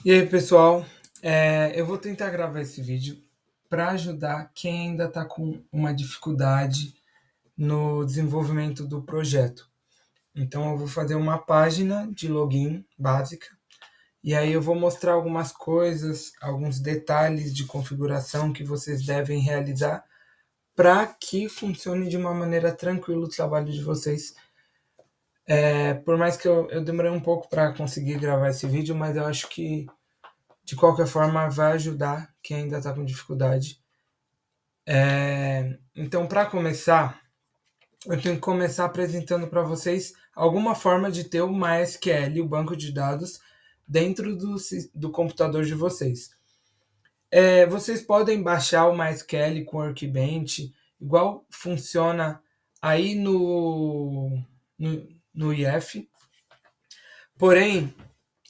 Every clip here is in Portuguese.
E aí, pessoal, eu vou tentar gravar esse vídeo para ajudar quem ainda está com uma dificuldade no desenvolvimento do projeto. Então, eu vou fazer uma página de login básica e aí eu vou mostrar algumas coisas, alguns detalhes de configuração que vocês devem realizar para que funcione de uma maneira tranquila o trabalho de vocês. Por mais que eu demorei um pouco para conseguir gravar esse vídeo, mas eu acho que de qualquer forma vai ajudar quem ainda está com dificuldade. Então, para começar, eu tenho que começar apresentando para vocês alguma forma de ter o MySQL, o banco de dados, dentro do computador de vocês. Vocês podem baixar o MySQL com Workbench, igual funciona aí no IF. Porém,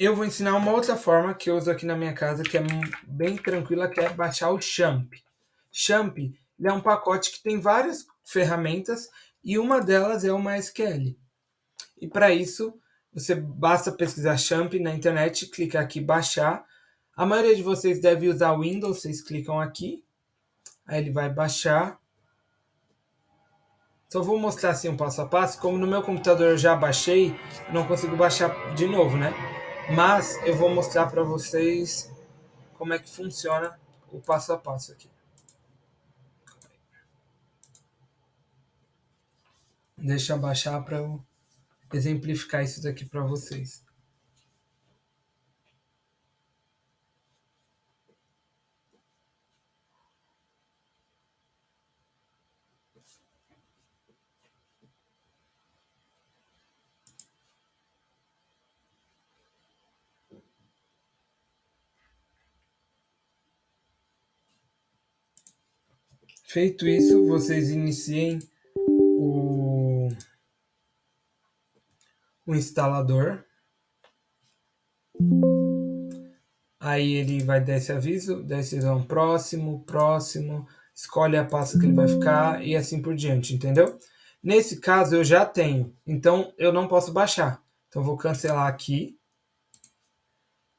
eu vou ensinar uma outra forma que eu uso aqui na minha casa, que é bem tranquila, que é baixar o Champ. Champ é um pacote que tem várias ferramentas e uma delas é o MySQL. E para isso, você basta pesquisar Champ na internet, clicar aqui baixar. A maioria de vocês deve usar Windows, vocês clicam aqui, aí ele vai baixar. Só vou mostrar assim um passo a passo. Como no meu computador eu já baixei, eu não consigo baixar de novo, né? Mas eu vou mostrar para vocês como é que funciona o passo a passo aqui. Deixa eu baixar para eu exemplificar isso daqui para vocês. Feito isso, vocês iniciem o instalador. Aí ele vai dar esse aviso, decisão próximo, próximo, escolhe a pasta que ele vai ficar e assim por diante, entendeu? Nesse caso eu já tenho, então eu não posso baixar. Então eu vou cancelar aqui.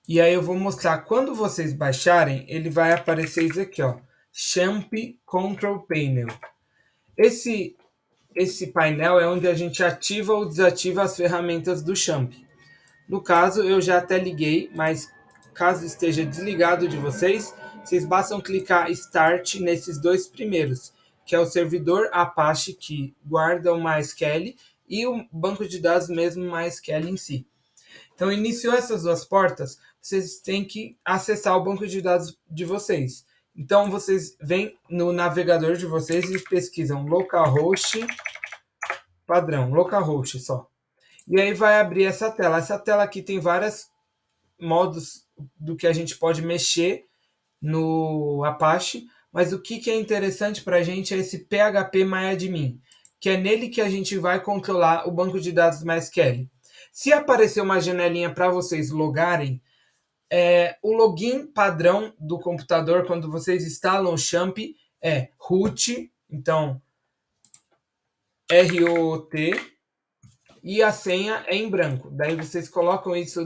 E aí eu vou mostrar, quando vocês baixarem, ele vai aparecer isso aqui, ó. Champ Control Panel. Esse painel é onde a gente ativa ou desativa as ferramentas do Champ. No caso, eu já até liguei, mas caso esteja desligado de vocês, vocês bastam clicar Start nesses dois primeiros, que é o servidor Apache que guarda o MySQL e o banco de dados mesmo MySQL em si. Então, iniciou essas duas portas, vocês têm que acessar o banco de dados de vocês. Então, vocês vêm no navegador de vocês e pesquisam localhost padrão, localhost só. E aí vai abrir essa tela. Essa tela aqui tem vários modos do que a gente pode mexer no Apache, mas o que é interessante para a gente é esse phpMyAdmin, que é nele que a gente vai controlar o banco de dados MySQL. Se aparecer uma janelinha para vocês logarem, o login padrão do computador quando vocês instalam o Champ é root, então ROT, e a senha é em branco. Daí vocês colocam isso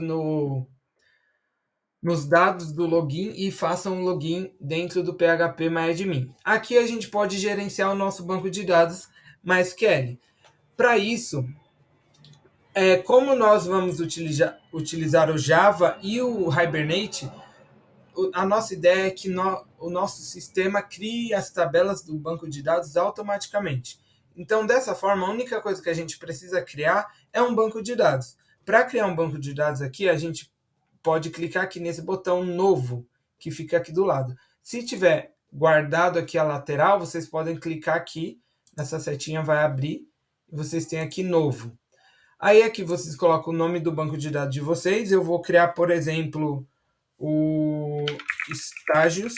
nos dados do login e façam um login dentro do phpMyAdmin. Aqui a gente pode gerenciar o nosso banco de dados MySQL. Para isso, como nós vamos utilizar o Java e o Hibernate, a nossa ideia é que o nosso sistema crie as tabelas do banco de dados automaticamente. Então, dessa forma, a única coisa que a gente precisa criar é um banco de dados. Para criar um banco de dados aqui, a gente pode clicar aqui nesse botão novo, que fica aqui do lado. Se tiver guardado aqui a lateral, vocês podem clicar aqui, nessa setinha vai abrir, e vocês têm aqui novo. Aí aqui vocês colocam o nome do banco de dados de vocês. Eu vou criar, por exemplo, o estágios,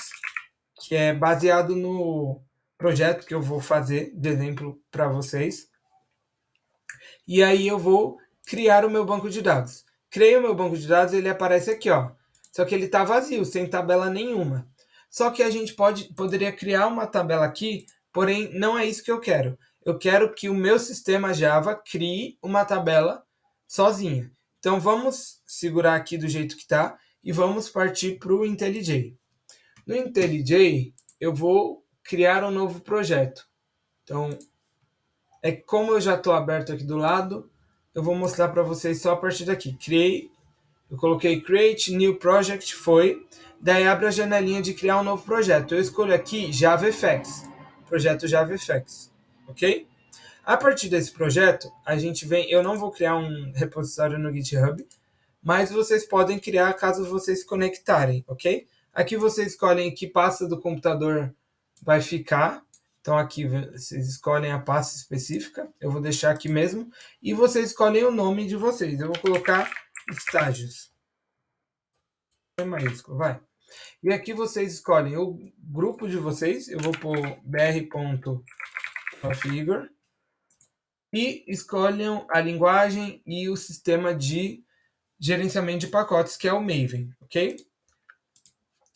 que é baseado no projeto que eu vou fazer de exemplo para vocês. E aí eu vou criar o meu banco de dados. Criei o meu banco de dados, ele aparece aqui, ó. Só que ele está vazio, sem tabela nenhuma. Só que a gente poderia criar uma tabela aqui, porém não é isso que eu quero. Eu quero que o meu sistema Java crie uma tabela sozinha. Então vamos segurar aqui do jeito que está e vamos partir para o IntelliJ. No IntelliJ, eu vou criar um novo projeto. Então, como eu já estou aberto aqui do lado, eu vou mostrar para vocês só a partir daqui. Eu coloquei Create New Project, daí abre a janelinha de criar um novo projeto. Eu escolho aqui JavaFX, projeto JavaFX, ok? A partir desse projeto, eu não vou criar um repositório no GitHub, mas vocês podem criar caso vocês se conectarem, ok? Aqui vocês escolhem que pasta do computador vai ficar. Então aqui vocês escolhem a pasta específica. Eu vou deixar aqui mesmo. E vocês escolhem o nome de vocês. Eu vou colocar estágios. Maiúsculo, vai. E aqui vocês escolhem o grupo de vocês. Eu vou pôr br.configure. E escolham a linguagem e o sistema de gerenciamento de pacotes, que é o Maven, ok?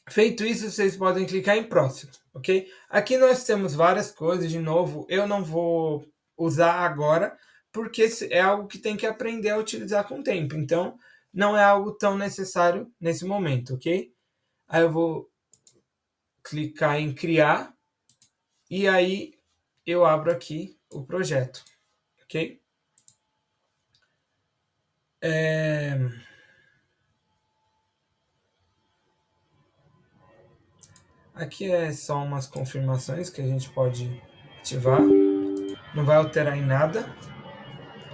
Feito isso, vocês podem clicar em próximo, ok? Aqui nós temos várias coisas, de novo, eu não vou usar agora, porque é algo que tem que aprender a utilizar com o tempo, então não é algo tão necessário nesse momento, ok? Aí eu vou clicar em criar, e aí eu abro aqui o projeto, ok? Aqui é só umas confirmações que a gente pode ativar. Não vai alterar em nada.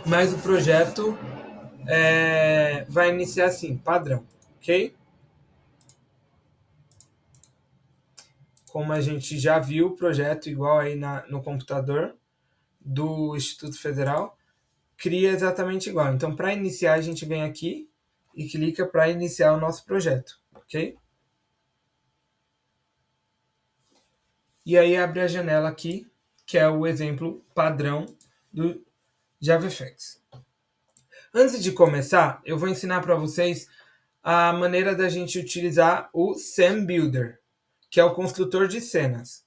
Mas o projeto vai iniciar assim, padrão, ok? Como a gente já viu o projeto igual aí no computador do Instituto Federal, cria exatamente igual. Então, para iniciar, a gente vem aqui e clica para iniciar o nosso projeto, ok? E aí abre a janela aqui, que é o exemplo padrão do JavaFX. Antes de começar, eu vou ensinar para vocês a maneira da gente utilizar o Scene Builder, que é o construtor de cenas.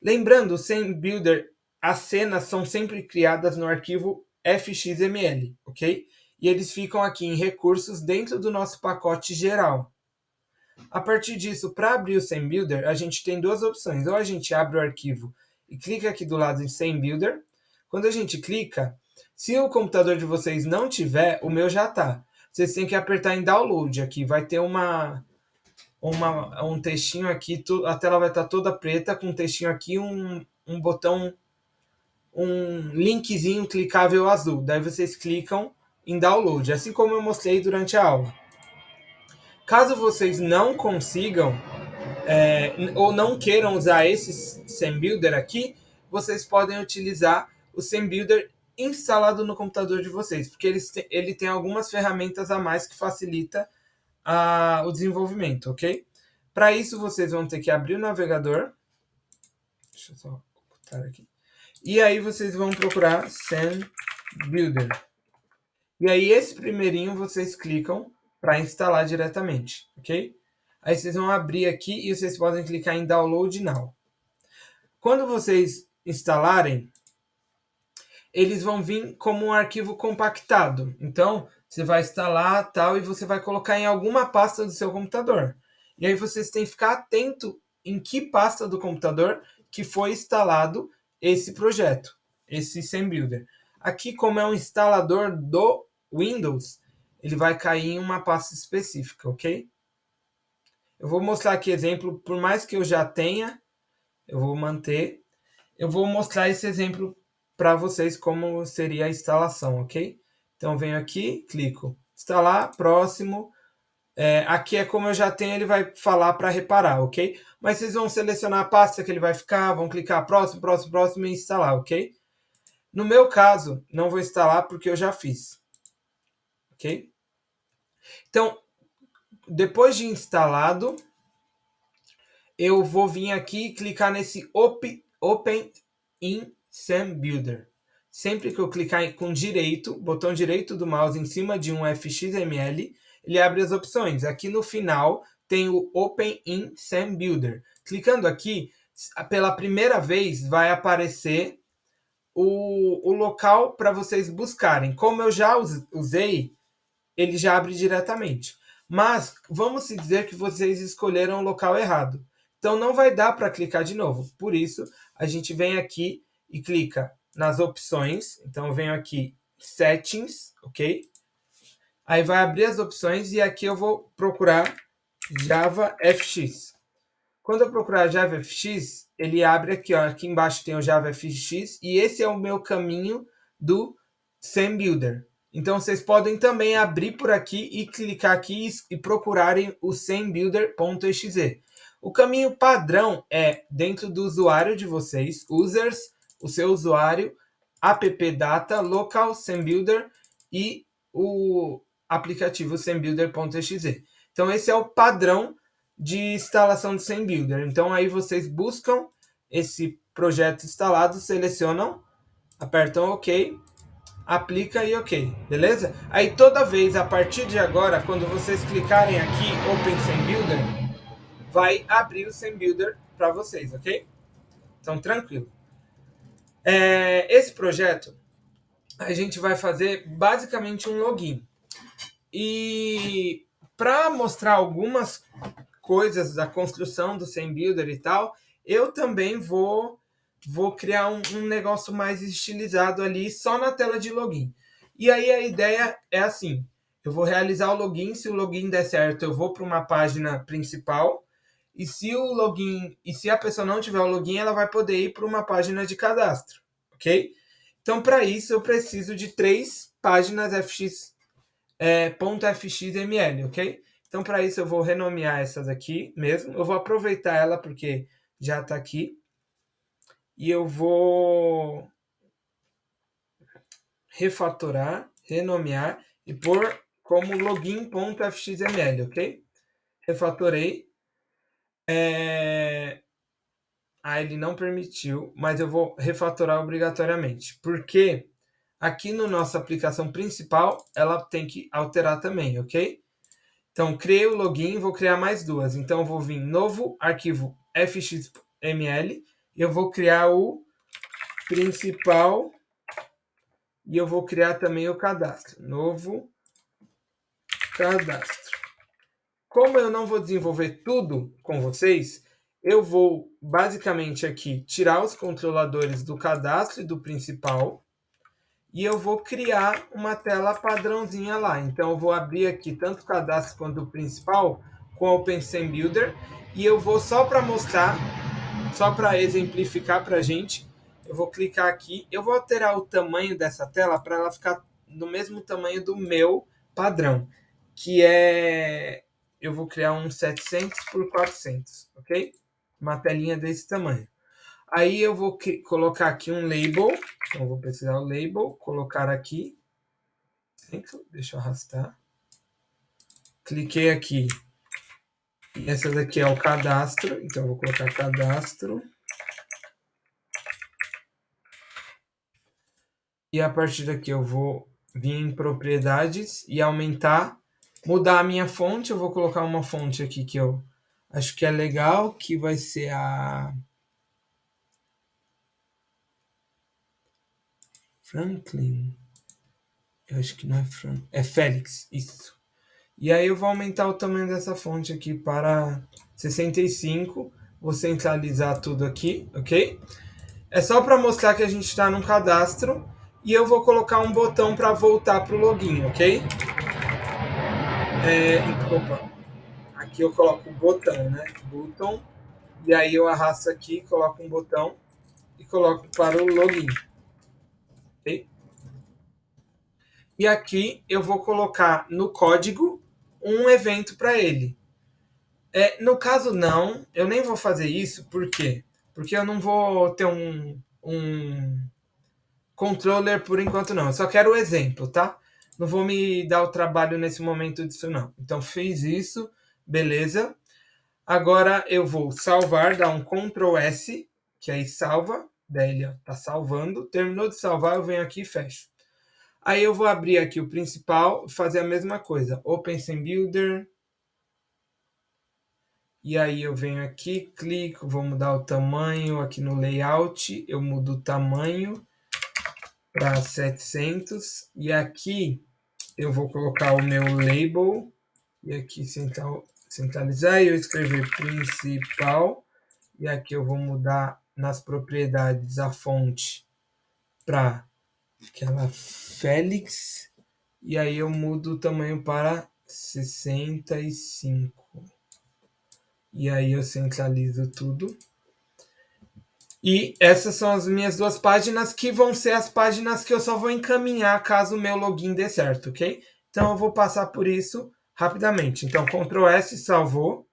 Lembrando, o Scene Builder, as cenas são sempre criadas no arquivo fxml, ok? E eles ficam aqui em recursos dentro do nosso pacote geral. A partir disso, para abrir o Scene Builder, a gente tem duas opções. Ou a gente abre o arquivo e clica aqui do lado em Scene Builder. Quando a gente clica, se o computador de vocês não tiver, o meu já está. Vocês têm que apertar em Download aqui. Vai ter um textinho aqui, a tela vai estar toda preta, com um textinho aqui, um botão, um linkzinho clicável azul. Daí vocês clicam em Download, assim como eu mostrei durante a aula. Caso vocês não consigam ou não queiram usar esse Scene Builder aqui, vocês podem utilizar o Scene Builder instalado no computador de vocês, porque ele tem algumas ferramentas a mais que facilita o desenvolvimento, ok? Para isso, vocês vão ter que abrir o navegador. Deixa eu só ocultar aqui. E aí vocês vão procurar Scene Builder. E aí esse primeirinho vocês clicam para instalar diretamente, ok? Aí vocês vão abrir aqui e vocês podem clicar em Download Now. Quando vocês instalarem, eles vão vir como um arquivo compactado. Então, você vai instalar tal e você vai colocar em alguma pasta do seu computador. E aí vocês têm que ficar atento em que pasta do computador que foi instalado esse projeto, esse Scene Builder. Aqui, como é um instalador do Windows, ele vai cair em uma pasta específica, ok? Eu vou mostrar aqui exemplo, por mais que eu já tenha, eu vou manter. Eu vou mostrar esse exemplo para vocês como seria a instalação, ok? Então, venho aqui, clico, instalar, próximo. Aqui é como eu já tenho, ele vai falar para reparar, ok? Mas vocês vão selecionar a pasta que ele vai ficar, vão clicar próximo, próximo, próximo e instalar, ok? No meu caso, não vou instalar porque eu já fiz, ok? Então, depois de instalado, eu vou vir aqui e clicar nesse Open in Scene Builder. Sempre que eu clicar com botão direito do mouse em cima de um fxml, ele abre as opções. Aqui no final tem o Open in Scene Builder. Clicando aqui, pela primeira vez vai aparecer o local para vocês buscarem. Como eu já usei, ele já abre diretamente. Mas vamos se dizer que vocês escolheram o local errado. Então não vai dar para clicar de novo. Por isso, a gente vem aqui e clica nas opções. Então eu venho aqui, Settings, ok? Aí vai abrir as opções e aqui eu vou procurar JavaFX. Quando eu procurar JavaFX, ele abre aqui, ó, aqui embaixo tem o JavaFX e esse é o meu caminho do SemBuilder. Então vocês podem também abrir por aqui e clicar aqui e procurarem o SemBuilder.exe. O caminho padrão é dentro do usuário de vocês, users, o seu usuário, appdata, local, SemBuilder e o aplicativo SemBuilder.exe. Então esse é o padrão de instalação do SemBuilder. Então aí vocês buscam esse projeto instalado, selecionam, apertam OK, aplica e OK, beleza? Aí toda vez, a partir de agora, quando vocês clicarem aqui, Open SemBuilder, vai abrir o SemBuilder para vocês, ok? Então tranquilo. Esse projeto, a gente vai fazer basicamente um login. E para mostrar algumas coisas da construção do SemBuilder e tal, eu também vou criar um negócio mais estilizado ali só na tela de login. E aí a ideia é assim, eu vou realizar o login, se o login der certo, eu vou para uma página principal, e se a pessoa não tiver o login, ela vai poder ir para uma página de cadastro, ok? Então, para isso, eu preciso de 3 páginas .fxml, ok? Então, para isso, eu vou renomear essas aqui mesmo. Eu vou aproveitar ela porque já está aqui. E eu vou refatorar, renomear e pôr como login.fxml, ok? Refatorei. Ele não permitiu, mas eu vou refatorar obrigatoriamente. Porque aqui na nossa aplicação principal, ela tem que alterar também, ok? Então, criei o login, vou criar mais 2. Então, eu vou vir novo arquivo fxml e eu vou criar o principal e eu vou criar também o cadastro. Novo cadastro. Como eu não vou desenvolver tudo com vocês, eu vou basicamente aqui tirar os controladores do cadastro e do principal e eu vou criar uma tela padrãozinha lá. Então eu vou abrir aqui tanto o cadastro quanto o principal com o Open SemBuilder e eu vou só para mostrar, só para exemplificar para a gente, eu vou clicar aqui, eu vou alterar o tamanho dessa tela para ela ficar no mesmo tamanho do meu padrão, que é, eu vou criar um 700 por 400, ok? Uma telinha desse tamanho. Aí eu vou colocar aqui um label, então eu vou precisar do label, colocar aqui, deixa eu arrastar, cliquei aqui, e essa daqui é o cadastro, então eu vou colocar cadastro, e a partir daqui eu vou vir em propriedades e aumentar, mudar a minha fonte, eu vou colocar uma fonte aqui que eu acho que é legal, que vai ser a Franklin, eu acho que não é Franklin, é Félix, isso. E aí eu vou aumentar o tamanho dessa fonte aqui para 65, vou centralizar tudo aqui, ok? É só para mostrar que a gente está num cadastro e eu vou colocar um botão para voltar para o login, ok? Aqui eu coloco um botão, né? Button, e aí eu arrasto aqui, coloco um botão e coloco para o login, ok? E aqui eu vou colocar no código um evento para ele. No caso não, eu nem vou fazer isso, por quê? Porque eu não vou ter um controller por enquanto não, eu só quero o exemplo, tá? Não vou me dar o trabalho nesse momento disso não. Então fiz isso, beleza. Agora eu vou salvar, dar um Ctrl S, que aí salva, daí ele tá salvando, terminou de salvar, eu venho aqui e fecho. Aí eu vou abrir aqui o principal, fazer a mesma coisa, Open SemBuilder, e aí eu venho aqui, clico, vou mudar o tamanho aqui no layout, eu mudo o tamanho para 700, e aqui eu vou colocar o meu label, e aqui centralizar, e eu escrever principal, e aqui eu vou mudar nas propriedades a fonte para aquela Félix, e aí eu mudo o tamanho para 65. E aí eu centralizo tudo. E essas são as minhas duas páginas, que vão ser as páginas que eu só vou encaminhar caso o meu login dê certo, ok? Então eu vou passar por isso rapidamente. Então, Ctrl S, salvou.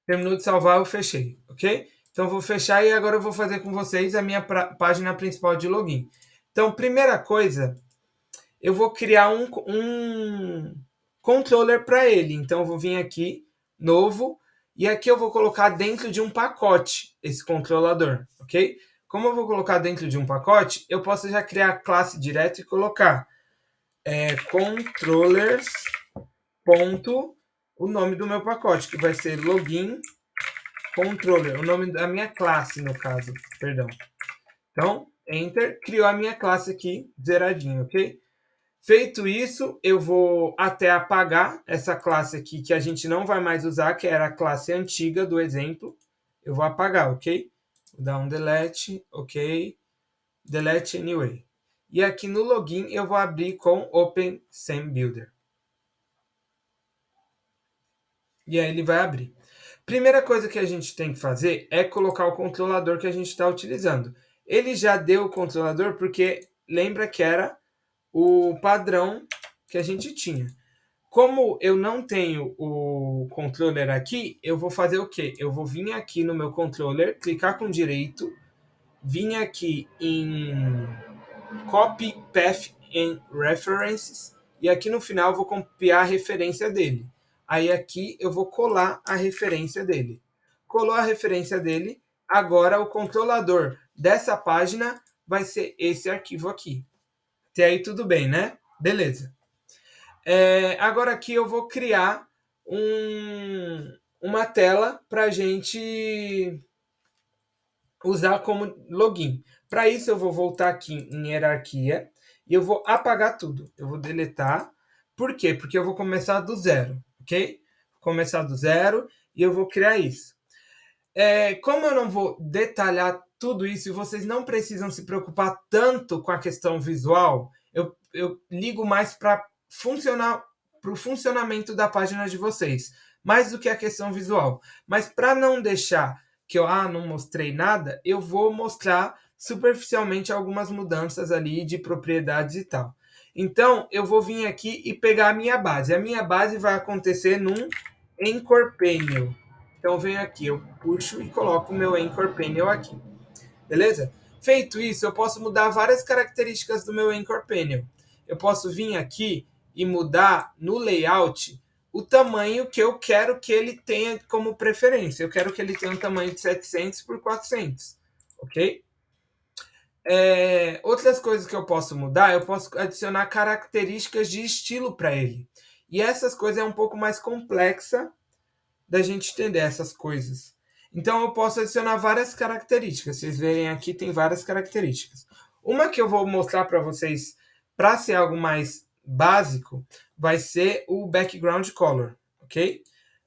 Terminou de salvar, eu fechei, ok? Então eu vou fechar e agora eu vou fazer com vocês a minha página principal de login. Então, primeira coisa, eu vou criar um controller para ele. Então eu vou vir aqui, novo, e aqui eu vou colocar dentro de um pacote esse controlador, ok? Como eu vou colocar dentro de um pacote, eu posso já criar a classe direto e colocar controllers. O nome do meu pacote, que vai ser login controller, o nome da minha classe, no caso, perdão. Então, enter, criou a minha classe aqui, zeradinho, ok? Feito isso, eu vou até apagar essa classe aqui que a gente não vai mais usar, que era a classe antiga do exemplo. Eu vou apagar, ok? Vou dar um delete, ok? Delete anyway. E aqui no login eu vou abrir com Open SAM Builder. E aí ele vai abrir. Primeira coisa que a gente tem que fazer é colocar o controlador que a gente está utilizando. Ele já deu o controlador porque lembra que era o padrão que a gente tinha. Como eu não tenho o controller aqui, eu vou fazer o quê? Eu vou vir aqui no meu controller, clicar com direito, vir aqui em Copy Path and References, e aqui no final eu vou copiar a referência dele. Aí aqui eu vou colar a referência dele. Colou a referência dele, agora o controlador dessa página vai ser esse arquivo aqui. Até aí tudo bem, né? Beleza. Agora aqui eu vou criar uma tela para a gente usar como login. Para isso eu vou voltar aqui em hierarquia e eu vou apagar tudo. Eu vou deletar. Por quê? Porque eu vou começar do zero, ok? Vou começar do zero e eu vou criar isso. Como eu não vou detalhar tudo isso e vocês não precisam se preocupar tanto com a questão visual, eu ligo mais para o funcionamento da página de vocês, mais do que a questão visual. Mas para não deixar que eu não mostrei nada, eu vou mostrar superficialmente algumas mudanças ali de propriedades e tal. Então, eu vou vir aqui e pegar a minha base. A minha base vai acontecer num Anchor Panel. Então, eu venho aqui, eu puxo e coloco o meu Anchor Panel aqui. Beleza? Feito isso, eu posso mudar várias características do meu Anchor Panel. Eu posso vir aqui e mudar no layout o tamanho que eu quero que ele tenha como preferência. Eu quero que ele tenha um tamanho de 700 por 400, ok? Outras coisas que eu posso mudar, eu posso adicionar características de estilo para ele. E essas coisas é um pouco mais complexa da gente entender essas coisas. Então eu posso adicionar várias características. Vocês verem aqui, tem várias características. Uma que eu vou mostrar para vocês, para ser algo mais básico, vai ser o background color, ok?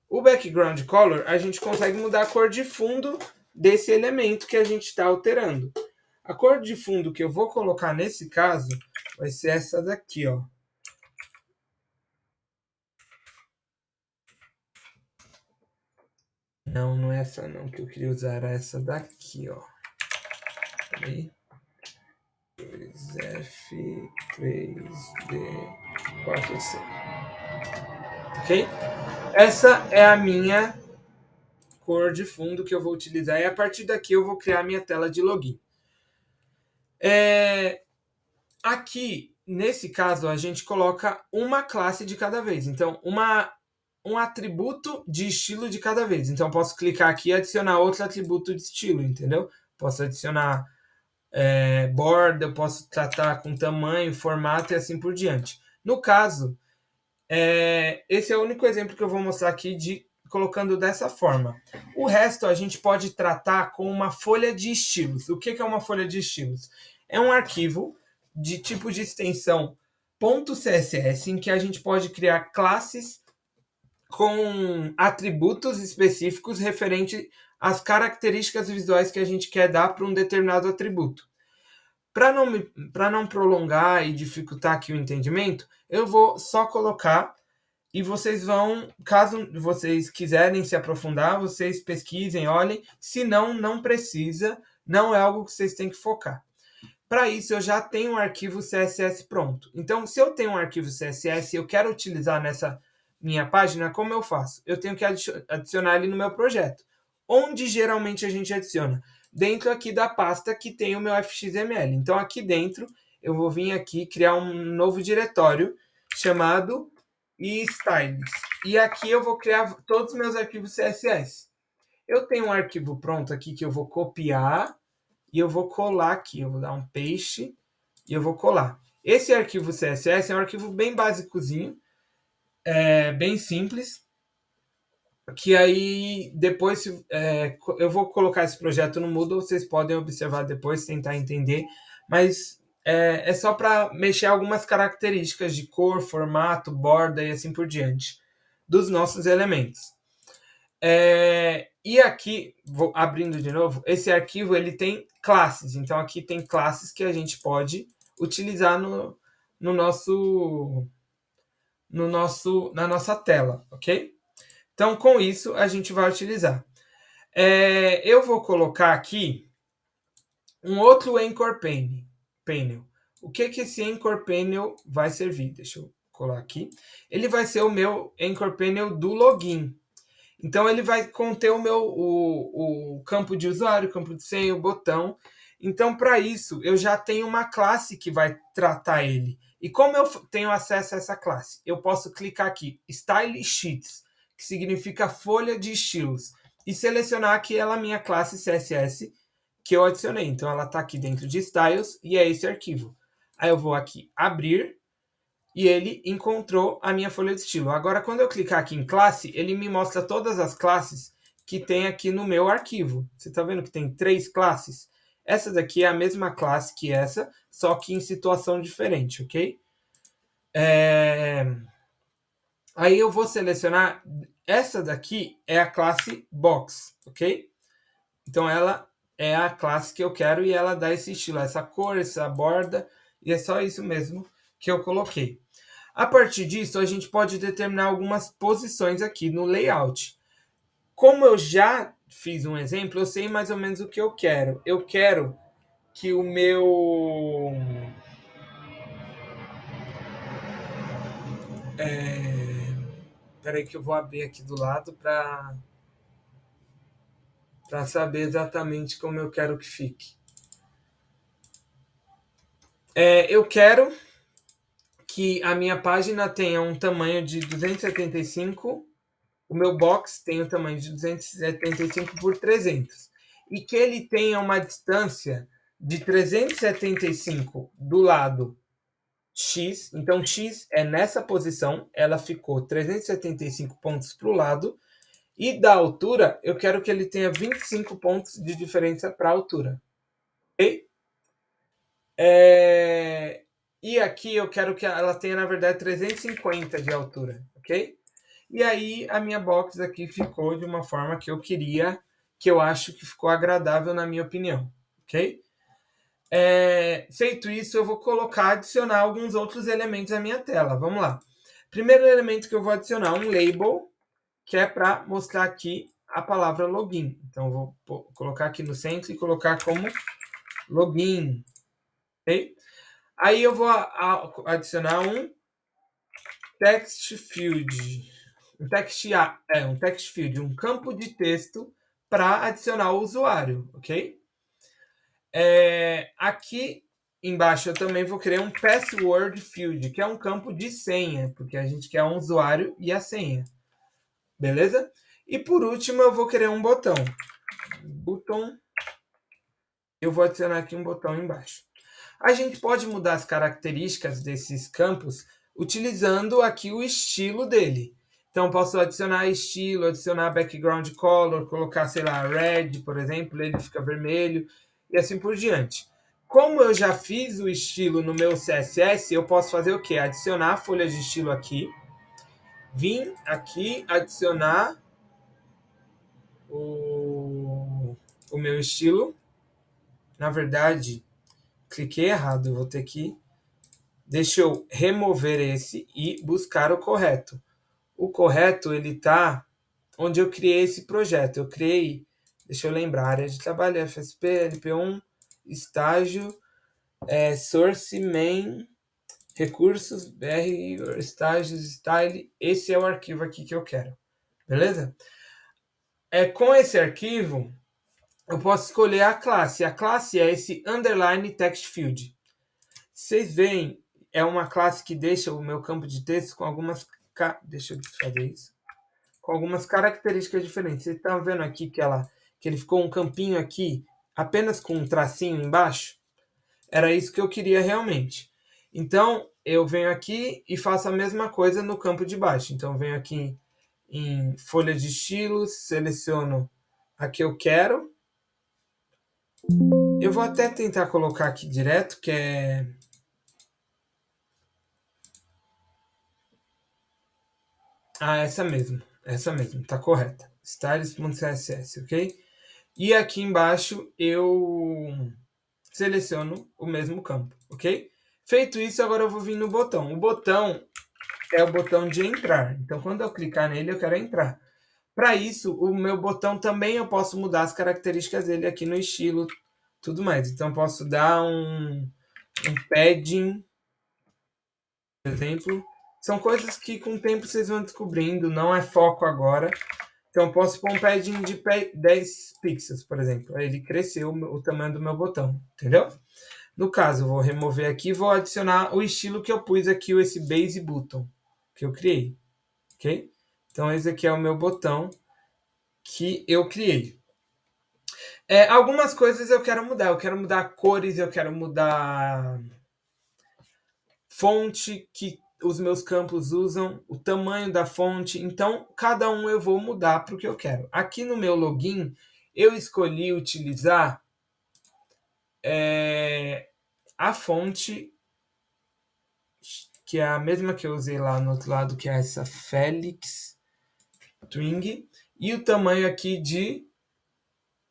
O background color, a gente consegue mudar a cor de fundo desse elemento que a gente está alterando. A cor de fundo que eu vou colocar nesse caso vai ser essa daqui, ó. Não, não é essa não que eu queria usar, era essa daqui, ó. Peraí. 2F, 3D, 4C. Ok? Essa é a minha cor de fundo que eu vou utilizar e a partir daqui eu vou criar a minha tela de login. Aqui, nesse caso, a gente coloca uma classe de cada vez. Então, um atributo de estilo de cada vez. Então, eu posso clicar aqui e adicionar outro atributo de estilo, entendeu? Posso adicionar borda, eu posso tratar com tamanho, formato e assim por diante. No caso, esse é o único exemplo que eu vou mostrar aqui de colocando dessa forma. O resto a gente pode tratar com uma folha de estilos. O que é uma folha de estilos? É um arquivo de tipo de extensão .css, em que a gente pode criar classes com atributos específicos referente às características visuais que a gente quer dar para um determinado atributo. Para não prolongar e dificultar aqui o entendimento, eu vou só colocar e vocês vão, caso vocês quiserem se aprofundar, vocês pesquisem, olhem. Se não, não precisa, não é algo que vocês têm que focar. Para isso, eu já tenho um arquivo CSS pronto. Então, se eu tenho um arquivo CSS e eu quero utilizar nessa minha página, como eu faço? Eu tenho que adicionar ele no meu projeto. Onde geralmente a gente adiciona? Dentro aqui da pasta que tem o meu fxml. Então, aqui dentro, eu vou vir aqui criar um novo diretório chamado styles. E aqui eu vou criar todos os meus arquivos CSS. Eu tenho um arquivo pronto aqui que eu vou copiar e eu vou colar aqui. Eu vou dar um paste e eu vou colar. Esse arquivo CSS é um arquivo bem básicozinho, bem simples, que aí depois eu vou colocar esse projeto no Moodle, vocês podem observar depois, tentar entender, mas é só para mexer algumas características de cor, formato, borda e assim por diante, dos nossos elementos. E aqui, vou abrindo de novo, esse arquivo ele tem classes, então aqui tem classes que a gente pode utilizar na nossa tela, ok? Então, com isso, a gente vai utilizar. Eu vou colocar aqui um outro Anchor Panel. O que esse Anchor Panel vai servir? Deixa eu colar aqui. Ele vai ser o meu Anchor Panel do login. Então, ele vai conter o campo de usuário, o campo de senha, o botão. Então, para isso, eu já tenho uma classe que vai tratar ele. E como eu tenho acesso a essa classe? Eu posso clicar aqui, Style Sheets, que significa folha de estilos, e selecionar aqui ela minha classe CSS que eu adicionei. Então, ela está aqui dentro de Styles e é esse arquivo. Aí eu vou aqui abrir e ele encontrou a minha folha de estilo. Agora, quando eu clicar aqui em classe, ele me mostra todas as classes que tem aqui no meu arquivo. Você está vendo que tem 3 classes? Essa daqui é a mesma classe que essa, só que em situação diferente, ok? Aí eu vou selecionar, essa daqui é a classe Box, ok? Então ela é a classe que eu quero e ela dá esse estilo, essa cor, essa borda, e é só isso mesmo que eu coloquei. A partir disso, a gente pode determinar algumas posições aqui no layout. Como eu já fiz um exemplo, eu sei mais ou menos o que eu quero. Eu quero que o meu... Peraí que eu vou abrir aqui do lado para saber exatamente como eu quero que fique. Eu quero que a minha página tenha um tamanho de 275, o meu box tem um tamanho de 275 por 300, e que ele tenha uma distância de 375 do lado X, então X é nessa posição, ela ficou 375 pontos para o lado, e da altura, eu quero que ele tenha 25 pontos de diferença para a altura. Ok? E aqui eu quero que ela tenha, na verdade, 350 de altura, ok? E aí a minha box aqui ficou de uma forma que eu queria, que eu acho que ficou agradável na minha opinião, ok? Feito isso, eu vou adicionar alguns outros elementos à minha tela. Vamos lá. Primeiro elemento que eu vou adicionar, um label, que é para mostrar aqui a palavra login. Então, eu vou colocar aqui no centro e colocar como login. Ok? Aí eu vou adicionar um text field. Um text field, um campo de texto para adicionar o usuário, ok? Aqui embaixo eu também vou criar um password field, que é um campo de senha, porque a gente quer um usuário e a senha. Beleza? E por último eu vou criar um botão. Eu vou adicionar aqui um botão embaixo. A gente pode mudar as características desses campos utilizando aqui o estilo dele. Então, posso adicionar estilo, adicionar background color, colocar, sei lá, red, por exemplo, ele fica vermelho, e assim por diante. Como eu já fiz o estilo no meu CSS, eu posso fazer o quê? Adicionar a folha de estilo aqui. Vim aqui, adicionar o meu estilo. Na verdade, cliquei errado, eu vou ter que... Deixa eu remover esse e buscar o correto. O correto, ele tá onde eu criei esse projeto. Eu criei, deixa eu lembrar, área de trabalho, FSP, LP1, estágio, source, main, recursos, BR, estágios, style. Esse é o arquivo aqui que eu quero, beleza? Com esse arquivo, eu posso escolher a classe. A classe é esse underline text field. Vocês veem, é uma classe que deixa o meu campo de texto com algumas... Deixa eu fazer isso. Com algumas características diferentes. Vocês estão vendo aqui que ele ficou um campinho aqui, apenas com um tracinho embaixo? Era isso que eu queria realmente. Então, eu venho aqui e faço a mesma coisa no campo de baixo. Então, eu venho aqui em folha de estilos, seleciono a que eu quero. Eu vou até tentar colocar aqui direto, que é... essa mesmo, tá correta. Styles.css, ok? E aqui embaixo eu seleciono o mesmo campo, ok? Feito isso, agora eu vou vir no botão. O botão é o botão de entrar. Então, quando eu clicar nele, eu quero entrar. Para isso, o meu botão também eu posso mudar as características dele aqui no estilo, tudo mais. Então, posso dar um padding, por exemplo. São coisas que com o tempo vocês vão descobrindo, não é foco agora. Então, posso pôr um padding de 10 pixels, por exemplo. Aí ele cresceu o tamanho do meu botão, entendeu? No caso, eu vou remover aqui e vou adicionar o estilo que eu pus aqui, esse base button, que eu criei, ok? Então, esse aqui é o meu botão que eu criei. Algumas coisas eu quero mudar. Eu quero mudar cores, eu quero mudar fonte que os meus campos usam, o tamanho da fonte. Então, cada um eu vou mudar para o que eu quero. Aqui no meu login, eu escolhi utilizar a fonte, que é a mesma que eu usei lá no outro lado, que é essa Felix Twing, e o tamanho aqui de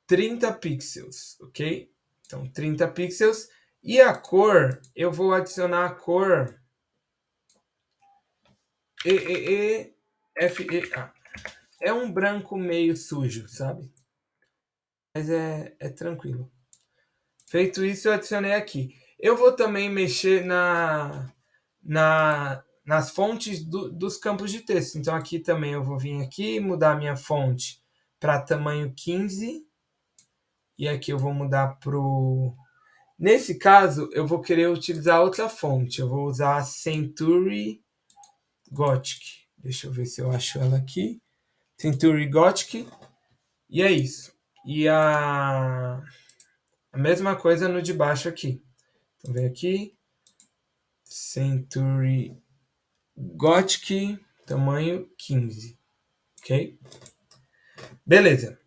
30 pixels, ok? Então, 30 pixels. E a cor, eu vou adicionar a cor EEEFEA. É um branco meio sujo, sabe? Mas é tranquilo. Feito isso, eu adicionei aqui. Eu vou também mexer nas fontes dos campos de texto. Então, aqui também eu vou vir aqui e mudar a minha fonte para tamanho 15. E aqui eu vou mudar para o... Nesse caso, eu vou querer utilizar outra fonte. Eu vou usar a Century Gothic. Deixa eu ver se eu acho ela aqui. Century Gothic. E é isso. E a mesma coisa no de baixo aqui. Então, vem aqui. Century Gothic, tamanho 15. Ok? Beleza.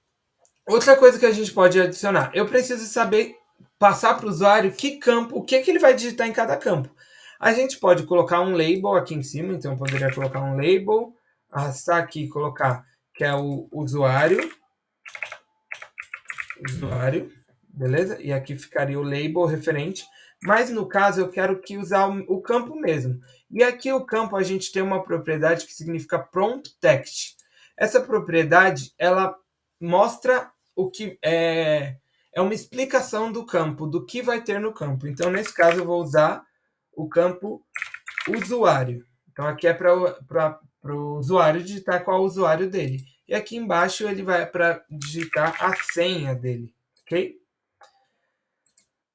Outra coisa que a gente pode adicionar. Eu preciso saber, passar para o usuário que campo, o que ele vai digitar em cada campo. A gente pode colocar um label aqui em cima. Então, eu poderia colocar um label, arrastar aqui e colocar que é o usuário. Beleza? E aqui ficaria o label referente. Mas no caso eu quero que usar o campo mesmo. E aqui o campo a gente tem uma propriedade que significa prompt text. Essa propriedade ela mostra o que é uma explicação do campo, do que vai ter no campo. Então nesse caso eu vou usar o campo usuário. Então aqui é para o usuário digitar qual é o usuário dele. E aqui embaixo ele vai para digitar a senha dele, ok?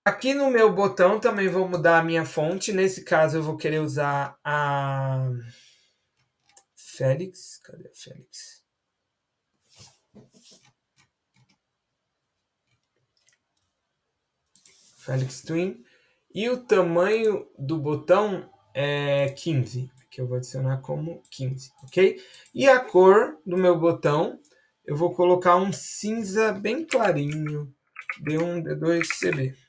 Aqui no meu botão também vou mudar a minha fonte. Nesse caso eu vou querer usar a Felix. Cadê a Felix? Felix Twin. E o tamanho do botão é 15, que eu vou adicionar como 15, ok? E a cor do meu botão, eu vou colocar um cinza bem clarinho, D1, D2, CB.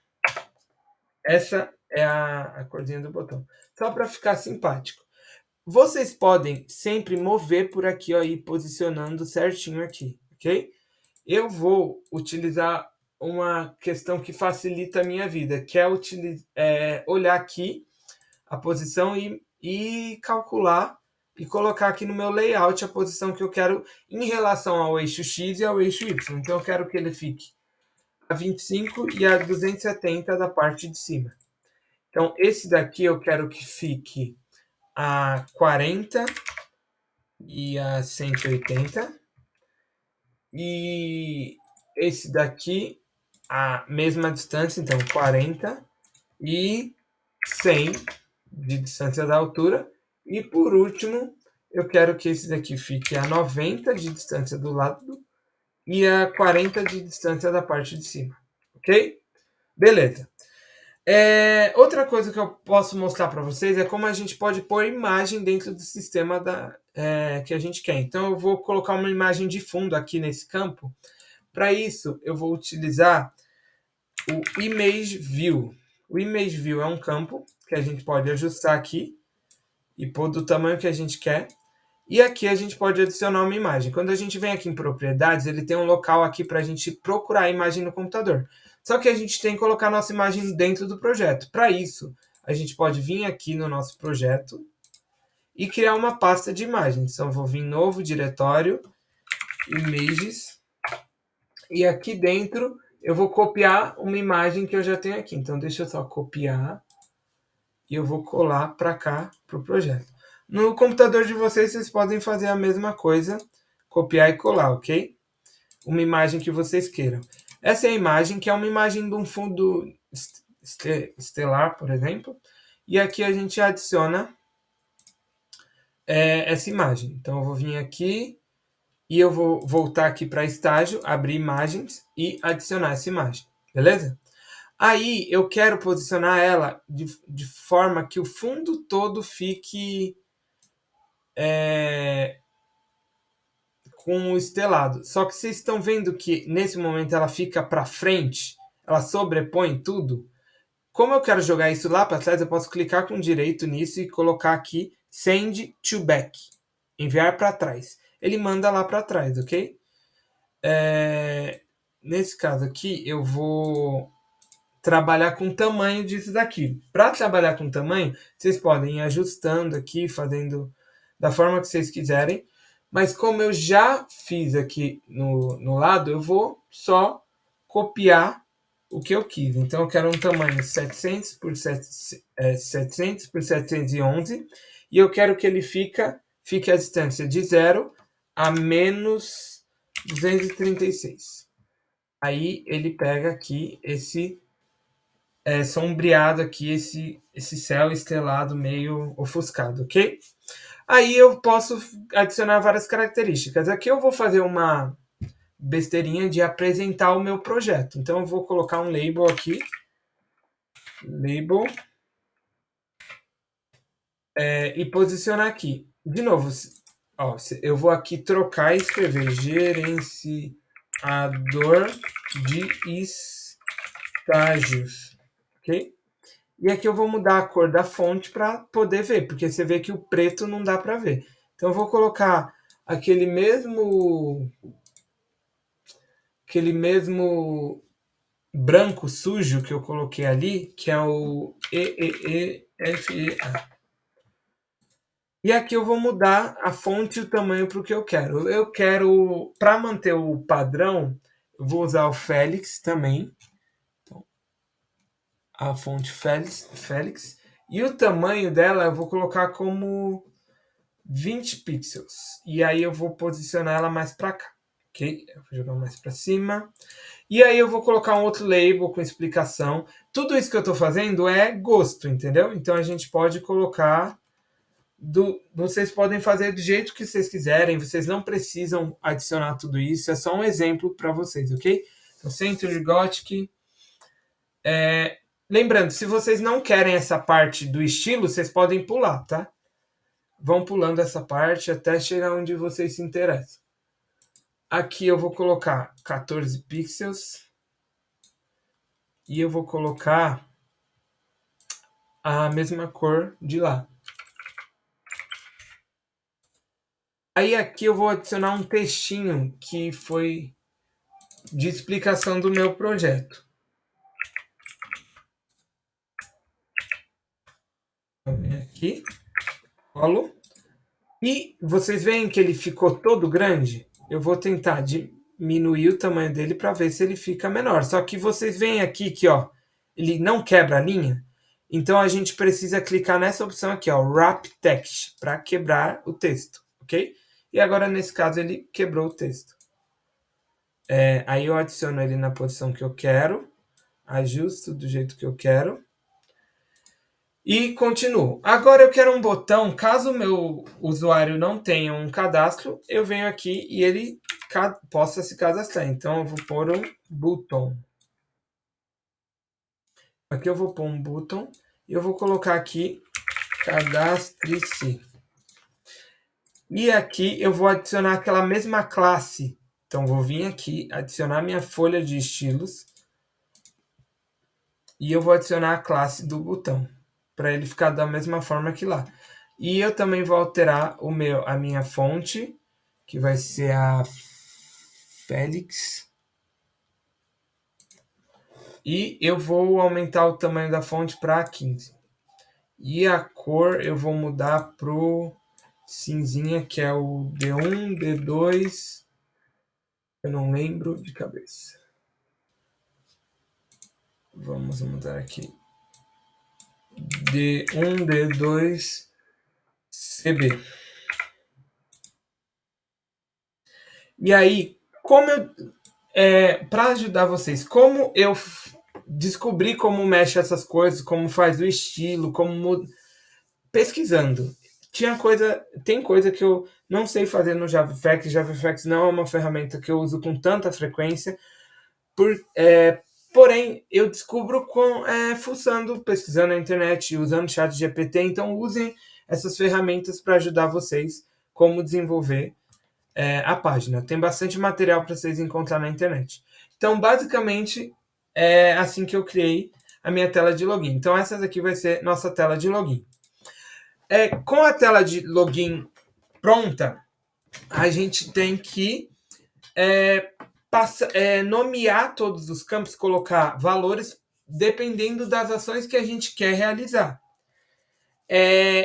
Essa é a corzinha do botão. Só para ficar simpático. Vocês podem sempre mover por aqui, ó, e ir posicionando certinho aqui, ok? Eu vou utilizar uma questão que facilita a minha vida, que é olhar aqui a posição e calcular e colocar aqui no meu layout a posição que eu quero em relação ao eixo X e ao eixo Y. Então eu quero que ele fique a 25 e a 270 da parte de cima. Então esse daqui eu quero que fique a 40 e a 180. E esse daqui a mesma distância, então 40 e 100 de distância da altura. E por último, eu quero que esse daqui fique a 90 de distância do lado e a 40 de distância da parte de cima. Ok? Beleza. Outra coisa que eu posso mostrar para vocês é como a gente pode pôr imagem dentro do sistema que a gente quer. Então, eu vou colocar uma imagem de fundo aqui nesse campo. Para isso, eu vou utilizar o Image View. O Image View é um campo que a gente pode ajustar aqui e pôr do tamanho que a gente quer. E aqui a gente pode adicionar uma imagem. Quando a gente vem aqui em propriedades, ele tem um local aqui para a gente procurar a imagem no computador. Só que a gente tem que colocar a nossa imagem dentro do projeto. Para isso, a gente pode vir aqui no nosso projeto e criar uma pasta de imagens. Então, eu vou vir em novo diretório, Images, e aqui dentro eu vou copiar uma imagem que eu já tenho aqui. Então, deixa eu só copiar e eu vou colar para cá, para o projeto. No computador de vocês, vocês podem fazer a mesma coisa, copiar e colar, ok? Uma imagem que vocês queiram. Essa é a imagem, que é uma imagem de um fundo estelar, por exemplo. E aqui a gente adiciona essa imagem. Então, eu vou vir aqui e eu vou voltar aqui para estágio, abrir imagens e adicionar essa imagem, beleza? Aí eu quero posicionar ela de forma que o fundo todo fique com o estelado. Só que vocês estão vendo que nesse momento ela fica para frente, ela sobrepõe tudo. Como eu quero jogar isso lá para trás, eu posso clicar com direito nisso e colocar aqui Send to Back, enviar para trás. Ele manda lá para trás, ok? Nesse caso aqui, eu vou trabalhar com o tamanho disso daqui. Para trabalhar com tamanho, vocês podem ir ajustando aqui, fazendo da forma que vocês quiserem. Mas como eu já fiz aqui no lado, eu vou só copiar o que eu quis. Então, eu quero um tamanho 700 por 700 por 711 e eu quero que ele fique a distância de 0 a menos 236. Aí ele pega aqui esse sombreado aqui, esse céu estrelado meio ofuscado, ok? Aí eu posso adicionar várias características. Aqui eu vou fazer uma besteirinha de apresentar o meu projeto. Então eu vou colocar um label aqui, label, e posicionar aqui. De novo, ó, eu vou aqui trocar e escrever gerenciador de estágios, ok? E aqui eu vou mudar a cor da fonte para poder ver, porque você vê que o preto não dá para ver. Então eu vou colocar aquele mesmo branco sujo que eu coloquei ali, que é o EEEFEA. E aqui eu vou mudar a fonte e o tamanho para o que eu quero. Eu quero, para manter o padrão, eu vou usar o Félix também. Então, a fonte Félix. E o tamanho dela eu vou colocar como 20 pixels. E aí eu vou posicionar ela mais para cá. Ok? Eu vou jogar mais para cima. E aí eu vou colocar um outro label com explicação. Tudo isso que eu estou fazendo é gosto, entendeu? Então a gente pode colocar. Vocês podem fazer do jeito que vocês quiserem. Vocês não precisam adicionar tudo isso. É só um exemplo para vocês, ok? Então, Century Gothic. Lembrando, se vocês não querem essa parte do estilo, vocês podem pular, tá? Vão pulando essa parte até chegar onde vocês se interessam. Aqui eu vou colocar 14 pixels. E eu vou colocar a mesma cor de lá. Aí aqui eu vou adicionar um textinho que foi de explicação do meu projeto. Aqui, colo. E vocês veem que ele ficou todo grande? Eu vou tentar diminuir o tamanho dele para ver se ele fica menor. Só que vocês veem aqui que ó, ele não quebra a linha. Então a gente precisa clicar nessa opção aqui, ó, Wrap Text, para quebrar o texto, ok? E agora nesse caso ele quebrou o texto. Aí eu adiciono ele na posição que eu quero, ajusto do jeito que eu quero. E continuo. Agora eu quero um botão, caso o meu usuário não tenha um cadastro, eu venho aqui e ele possa se cadastrar. Então eu vou pôr um button. Aqui eu vou pôr um button e eu vou colocar aqui cadastre-se. E aqui eu vou adicionar aquela mesma classe. Então vou vir aqui, adicionar minha folha de estilos. E eu vou adicionar a classe do botão, para ele ficar da mesma forma que lá. E eu também vou alterar a minha fonte, que vai ser a Félix. E eu vou aumentar o tamanho da fonte para 15. E a cor eu vou mudar pro cinzinha, que é o D1, D2. Eu não lembro de cabeça. Vamos mudar aqui. D1, D2, CB. E aí, para ajudar vocês, como eu descobri como mexe essas coisas, como faz o estilo, pesquisando. Tem coisa que eu não sei fazer no JavaFX. JavaFX não é uma ferramenta que eu uso com tanta frequência. Porém, eu descubro fuçando, pesquisando na internet, usando o chat GPT. Então, usem essas ferramentas para ajudar vocês como desenvolver a página. Tem bastante material para vocês encontrar na internet. Então, basicamente, é assim que eu criei a minha tela de login. Então, essa daqui vai ser nossa tela de login. Com a tela de login pronta, a gente tem que nomear todos os campos, colocar valores dependendo das ações que a gente quer realizar.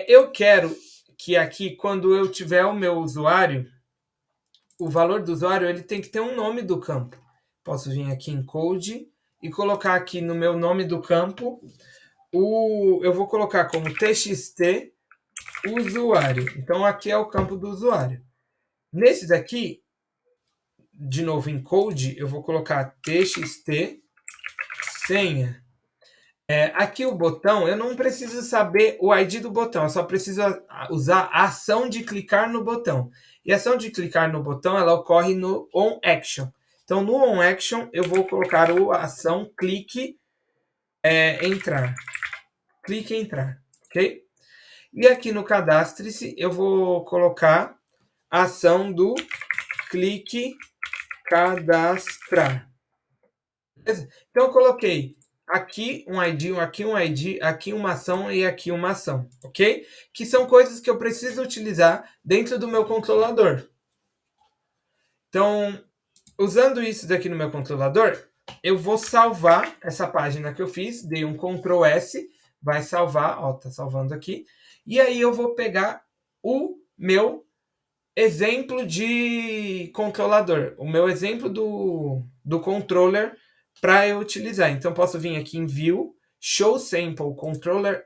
Eu quero que aqui, quando eu tiver o meu usuário, o valor do usuário ele tem que ter um nome do campo. Posso vir aqui em Code e colocar aqui no meu nome do campo, eu vou colocar como txt usuário. Então, aqui é o campo do usuário. Nesse daqui, de novo em Code, eu vou colocar txt senha. Aqui o botão, eu não preciso saber o ID do botão, eu só preciso usar a ação de clicar no botão. E a ação de clicar no botão, ela ocorre no onAction. Então, no onAction, eu vou colocar a ação clique entrar. Clique entrar, ok? E aqui no cadastre-se, eu vou colocar a ação do clique cadastrar. Beleza? Então, eu coloquei aqui um ID, aqui um ID, aqui uma ação e aqui uma ação, ok? Que são coisas que eu preciso utilizar dentro do meu controlador. Então, usando isso daqui no meu controlador, eu vou salvar essa página que eu fiz, dei um Ctrl S, vai salvar, ó, tá salvando aqui. E aí eu vou pegar o meu exemplo de controlador, o meu exemplo do controller para eu utilizar. Então, posso vir aqui em View, Show Sample Controller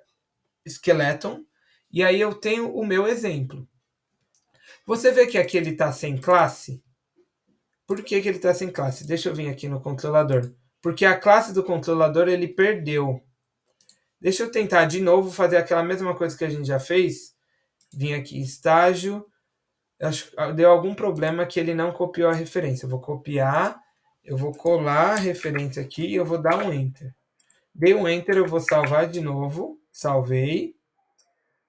Skeleton, e aí eu tenho o meu exemplo. Você vê que aqui ele está sem classe? Por que ele está sem classe? Deixa eu vir aqui no controlador. Porque a classe do controlador ele perdeu. Deixa eu tentar de novo fazer aquela mesma coisa que a gente já fez. Vim aqui, estágio. Acho que deu algum problema que ele não copiou a referência. Eu vou copiar, eu vou colar a referência aqui e eu vou dar um Enter. Dei um Enter, eu vou salvar de novo. Salvei.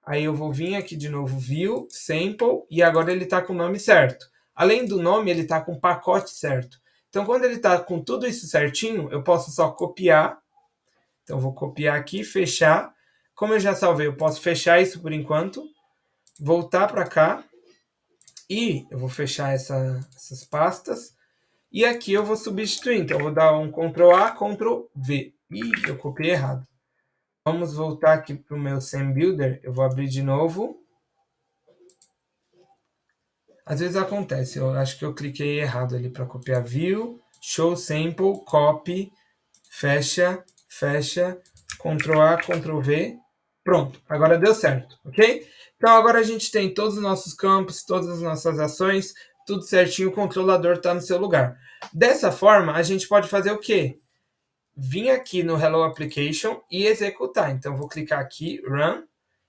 Aí eu vou vir aqui de novo, View, Sample, e agora ele está com o nome certo. Além do nome, ele está com o pacote certo. Então, quando ele está com tudo isso certinho, eu posso só copiar. Então, eu vou copiar aqui, fechar, Como eu já salvei, eu posso fechar isso por enquanto, voltar para cá e eu vou fechar essas pastas. E aqui eu vou substituir, então eu vou dar um Ctrl A, Ctrl V. Ih, eu copiei errado. Vamos voltar aqui para o meu Sam Builder, eu vou abrir de novo. Às vezes acontece, eu acho que eu cliquei errado ali para copiar. View, Show Sample, Copy, fecha, fecha, Ctrl A, Ctrl V. Pronto, agora deu certo, ok? Então agora a gente tem todos os nossos campos, todas as nossas ações, tudo certinho, o controlador está no seu lugar. Dessa forma, a gente pode fazer o quê? Vir aqui no Hello Application e executar. Então, vou clicar aqui, Run,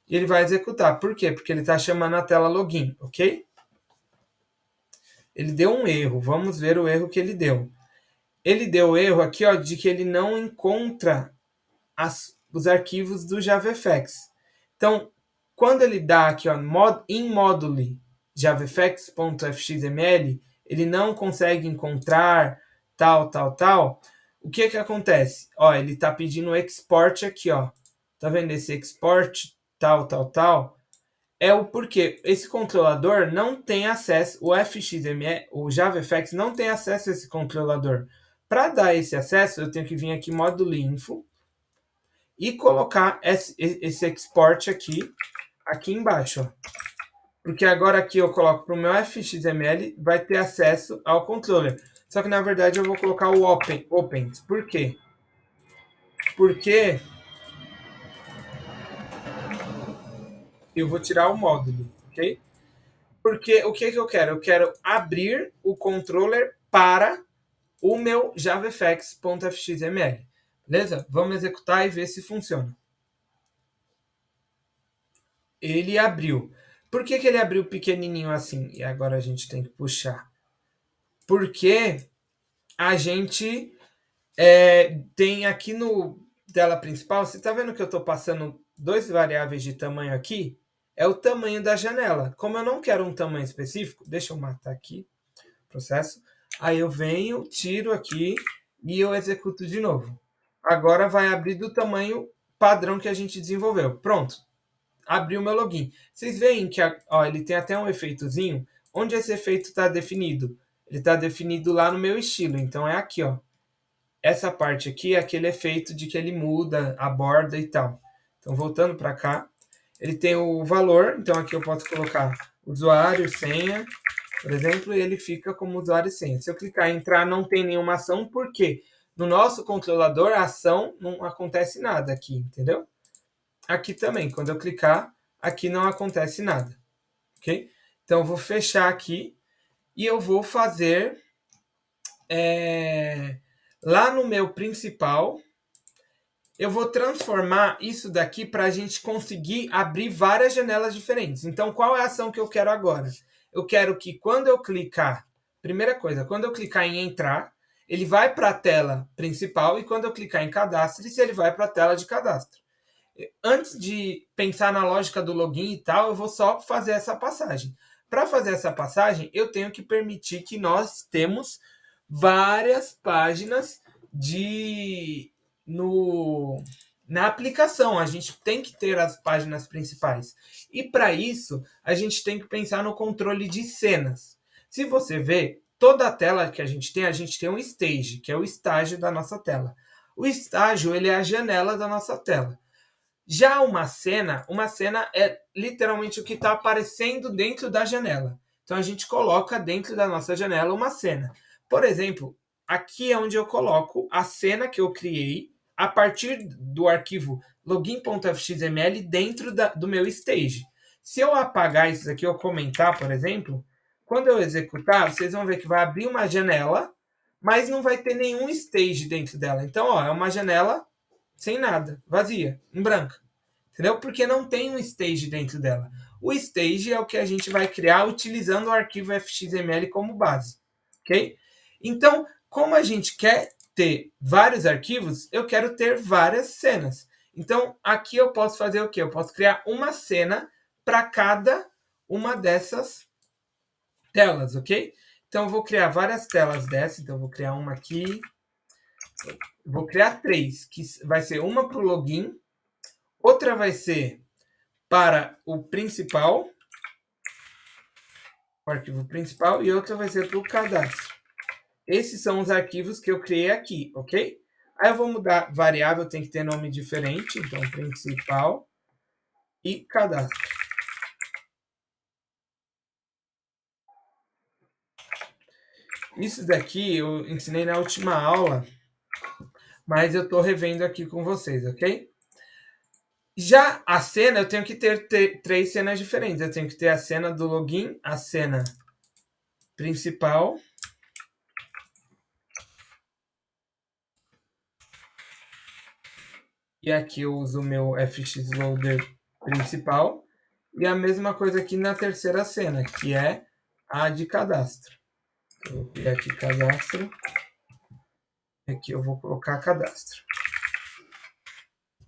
e ele vai executar. Por quê? Porque ele está chamando a tela Login, ok? Ele deu um erro. Vamos ver o erro que ele deu. Ele deu o erro aqui, ó, de que ele não encontra os arquivos do JavaFX. Então, quando ele dá aqui, ó, in module javafx.fxml, ele não consegue encontrar tal. O que acontece? Ó, ele está pedindo export aqui, ó. Tá vendo esse export tal? É o porquê esse controlador não tem acesso, o FXML, o JavaFX não tem acesso a esse controlador. Para dar esse acesso, eu tenho que vir aqui módulo info e colocar esse export aqui embaixo, ó. Porque agora aqui eu coloco para o meu FXML, vai ter acesso ao controller. Só que na verdade eu vou colocar o open. Por quê? Porque eu vou tirar o módulo, ok? Porque o que eu quero? Eu quero abrir o controller para o meu javafx.fxml. Beleza? Vamos executar e ver se funciona. Ele abriu. Por que ele abriu pequenininho assim? E agora a gente tem que puxar. Porque a gente tem aqui no tela principal, você está vendo que eu estou passando 2 variáveis de tamanho aqui? É o tamanho da janela. Como eu não quero um tamanho específico, deixa eu matar aqui o processo. Aí eu venho, tiro aqui e eu executo de novo. Agora vai abrir do tamanho padrão que a gente desenvolveu. Pronto. Abriu o meu login. Vocês veem que ó, ele tem até um efeitozinho. Onde esse efeito está definido? Ele está definido lá no meu estilo. Então é aqui, ó. Essa parte aqui é aquele efeito de que ele muda a borda e tal. Então, voltando para cá, ele tem o valor. Então, aqui eu posso colocar usuário, senha, por exemplo, e ele fica como usuário e senha. Se eu clicar em entrar, não tem nenhuma ação, por quê? No nosso controlador, a ação não acontece nada aqui, entendeu? Aqui também, quando eu clicar, aqui não acontece nada, ok? Então, eu vou fechar aqui e eu vou fazer... lá no meu principal, eu vou transformar isso daqui para a gente conseguir abrir várias janelas diferentes. Então, qual é a ação que eu quero agora? Eu quero que quando eu clicar, primeira coisa, quando eu clicar em entrar, ele vai para a tela principal e quando eu clicar em cadastre, ele vai para a tela de cadastro. Antes de pensar na lógica do login e tal, eu vou só fazer essa passagem. Para fazer essa passagem, eu tenho que permitir que nós temos várias páginas na aplicação. A gente tem que ter as páginas principais. E para isso, a gente tem que pensar no controle de cenas. Se você vê, toda a tela que a gente tem um stage, que é o estágio da nossa tela. O estágio, ele é a janela da nossa tela. Já uma cena é literalmente o que está aparecendo dentro da janela. Então, a gente coloca dentro da nossa janela uma cena. Por exemplo, aqui é onde eu coloco a cena que eu criei a partir do arquivo login.fxml dentro do meu stage. Se eu apagar isso aqui ou comentar, por exemplo, quando eu executar, vocês vão ver que vai abrir uma janela, mas não vai ter nenhum stage dentro dela. Então, ó, é uma janela sem nada, vazia, em branco. Entendeu? Porque não tem um stage dentro dela. O stage é o que a gente vai criar utilizando o arquivo fxml como base. Ok? Então, como a gente quer ter vários arquivos, eu quero ter várias cenas. Então, aqui eu posso fazer o quê? Eu posso criar uma cena para cada uma dessas telas, ok? Então, eu vou criar várias telas dessas. Então, eu vou criar uma aqui. Vou criar 3, que vai ser uma para o login, Outra vai ser para o principal, o arquivo principal, e outra vai ser para o cadastro. Esses são os arquivos que eu criei aqui, ok? Aí eu vou mudar variável, tem que ter nome diferente, então principal e cadastro. Isso daqui eu ensinei na última aula, mas eu estou revendo aqui com vocês, ok? Já a cena, eu tenho que ter 3 cenas diferentes. Eu tenho que ter a cena do login, a cena principal. E aqui eu uso o meu fxloader principal. E a mesma coisa aqui na terceira cena, que é a de cadastro. Eu vou criar aqui cadastro. Aqui eu vou colocar cadastro.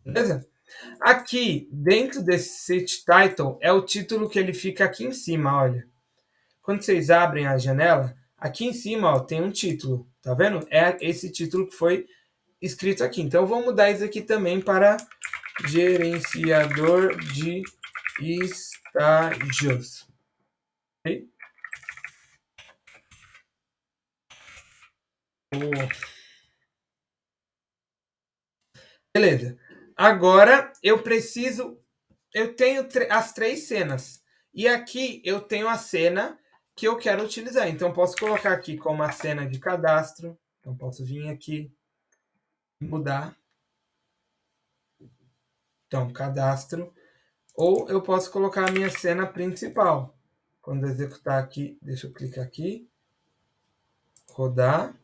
Beleza? Aqui, dentro desse set title, é o título que ele fica aqui em cima, olha. Quando vocês abrem a janela, aqui em cima ó, tem um título, tá vendo? É esse título que foi escrito aqui. Então, eu vou mudar isso aqui também para gerenciador de estágios. Okay? Beleza. Agora, eu tenho as 3 cenas. E aqui eu tenho a cena que eu quero utilizar. Então, posso colocar aqui como a cena de cadastro. Então, posso vir aqui, mudar. Então, cadastro. Ou eu posso colocar a minha cena principal. Quando eu executar aqui, deixa eu clicar aqui. Rodar.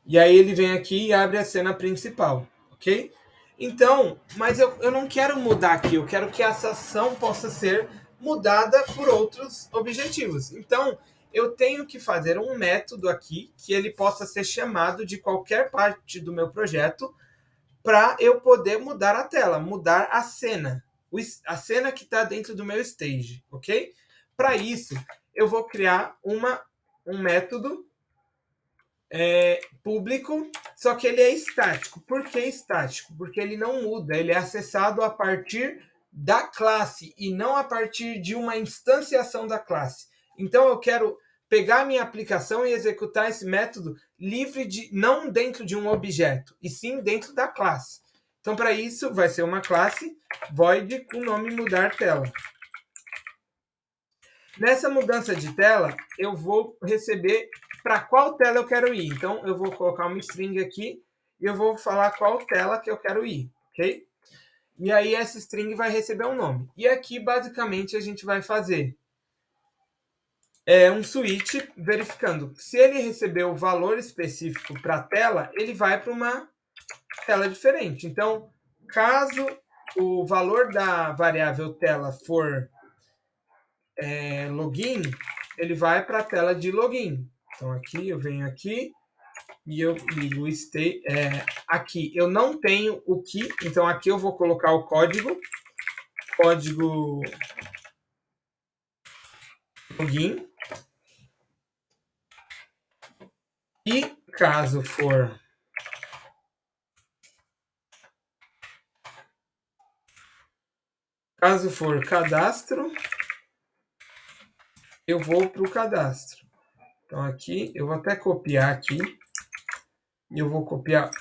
E aí ele vem aqui e abre a cena principal, ok? Então, mas eu não quero mudar aqui. Eu quero que essa ação possa ser mudada por outros objetivos. Então, eu tenho que fazer um método aqui que ele possa ser chamado de qualquer parte do meu projeto para eu poder mudar a tela, mudar a cena que está dentro do meu stage, ok? Para isso, eu vou criar um método público, só que ele é estático. Por que estático? Porque ele não muda, ele é acessado a partir da classe e não a partir de uma instanciação da classe. Então, eu quero pegar a minha aplicação e executar esse método livre de, não dentro de um objeto, e sim dentro da classe. Então, para isso, vai ser uma classe void com o nome mudar tela. Nessa mudança de tela, eu vou receber para qual tela eu quero ir. Então, eu vou colocar uma string aqui e eu vou falar qual tela que eu quero ir, ok? E aí, essa string vai receber um nome. E aqui, basicamente, a gente vai fazer um switch verificando. Se ele receber o valor específico para a tela, ele vai para uma tela diferente. Então, caso o valor da variável tela for login, ele vai para a tela de login. Então, aqui eu venho aqui e eu ligo aqui. Eu não tenho o key, então aqui eu vou colocar o código login. E caso for cadastro, eu vou para o cadastro. Então, aqui, eu vou até copiar aqui. E eu vou copiar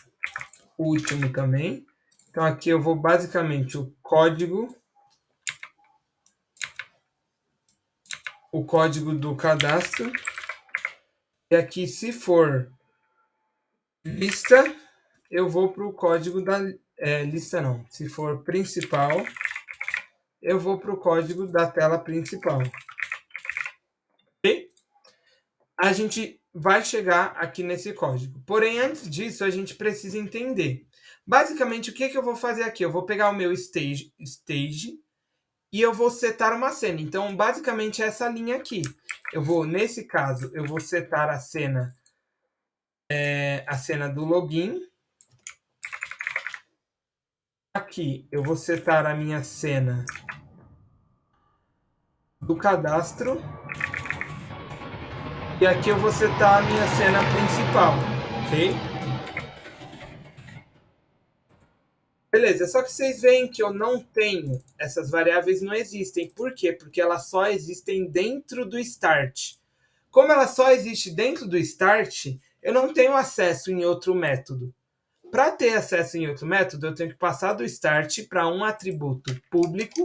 o último também. Então, aqui eu vou basicamente o código do cadastro. E aqui, se for lista, eu vou para o código da lista não. Se for principal, eu vou para o código da tela principal. Ok? A gente vai chegar aqui nesse código. Porém, antes disso, a gente precisa entender. Basicamente, o que eu vou fazer aqui? Eu vou pegar o meu stage e eu vou setar uma cena. Então, basicamente, é essa linha aqui. Nesse caso, eu vou setar a cena do login. Aqui, eu vou setar a minha cena do cadastro. E aqui eu vou setar a minha cena principal, ok? Beleza, só que vocês veem que eu não tenho, essas variáveis não existem. Por quê? Porque elas só existem dentro do start. Como ela só existe dentro do start, eu não tenho acesso em outro método. Para ter acesso em outro método, eu tenho que passar do start para um atributo público,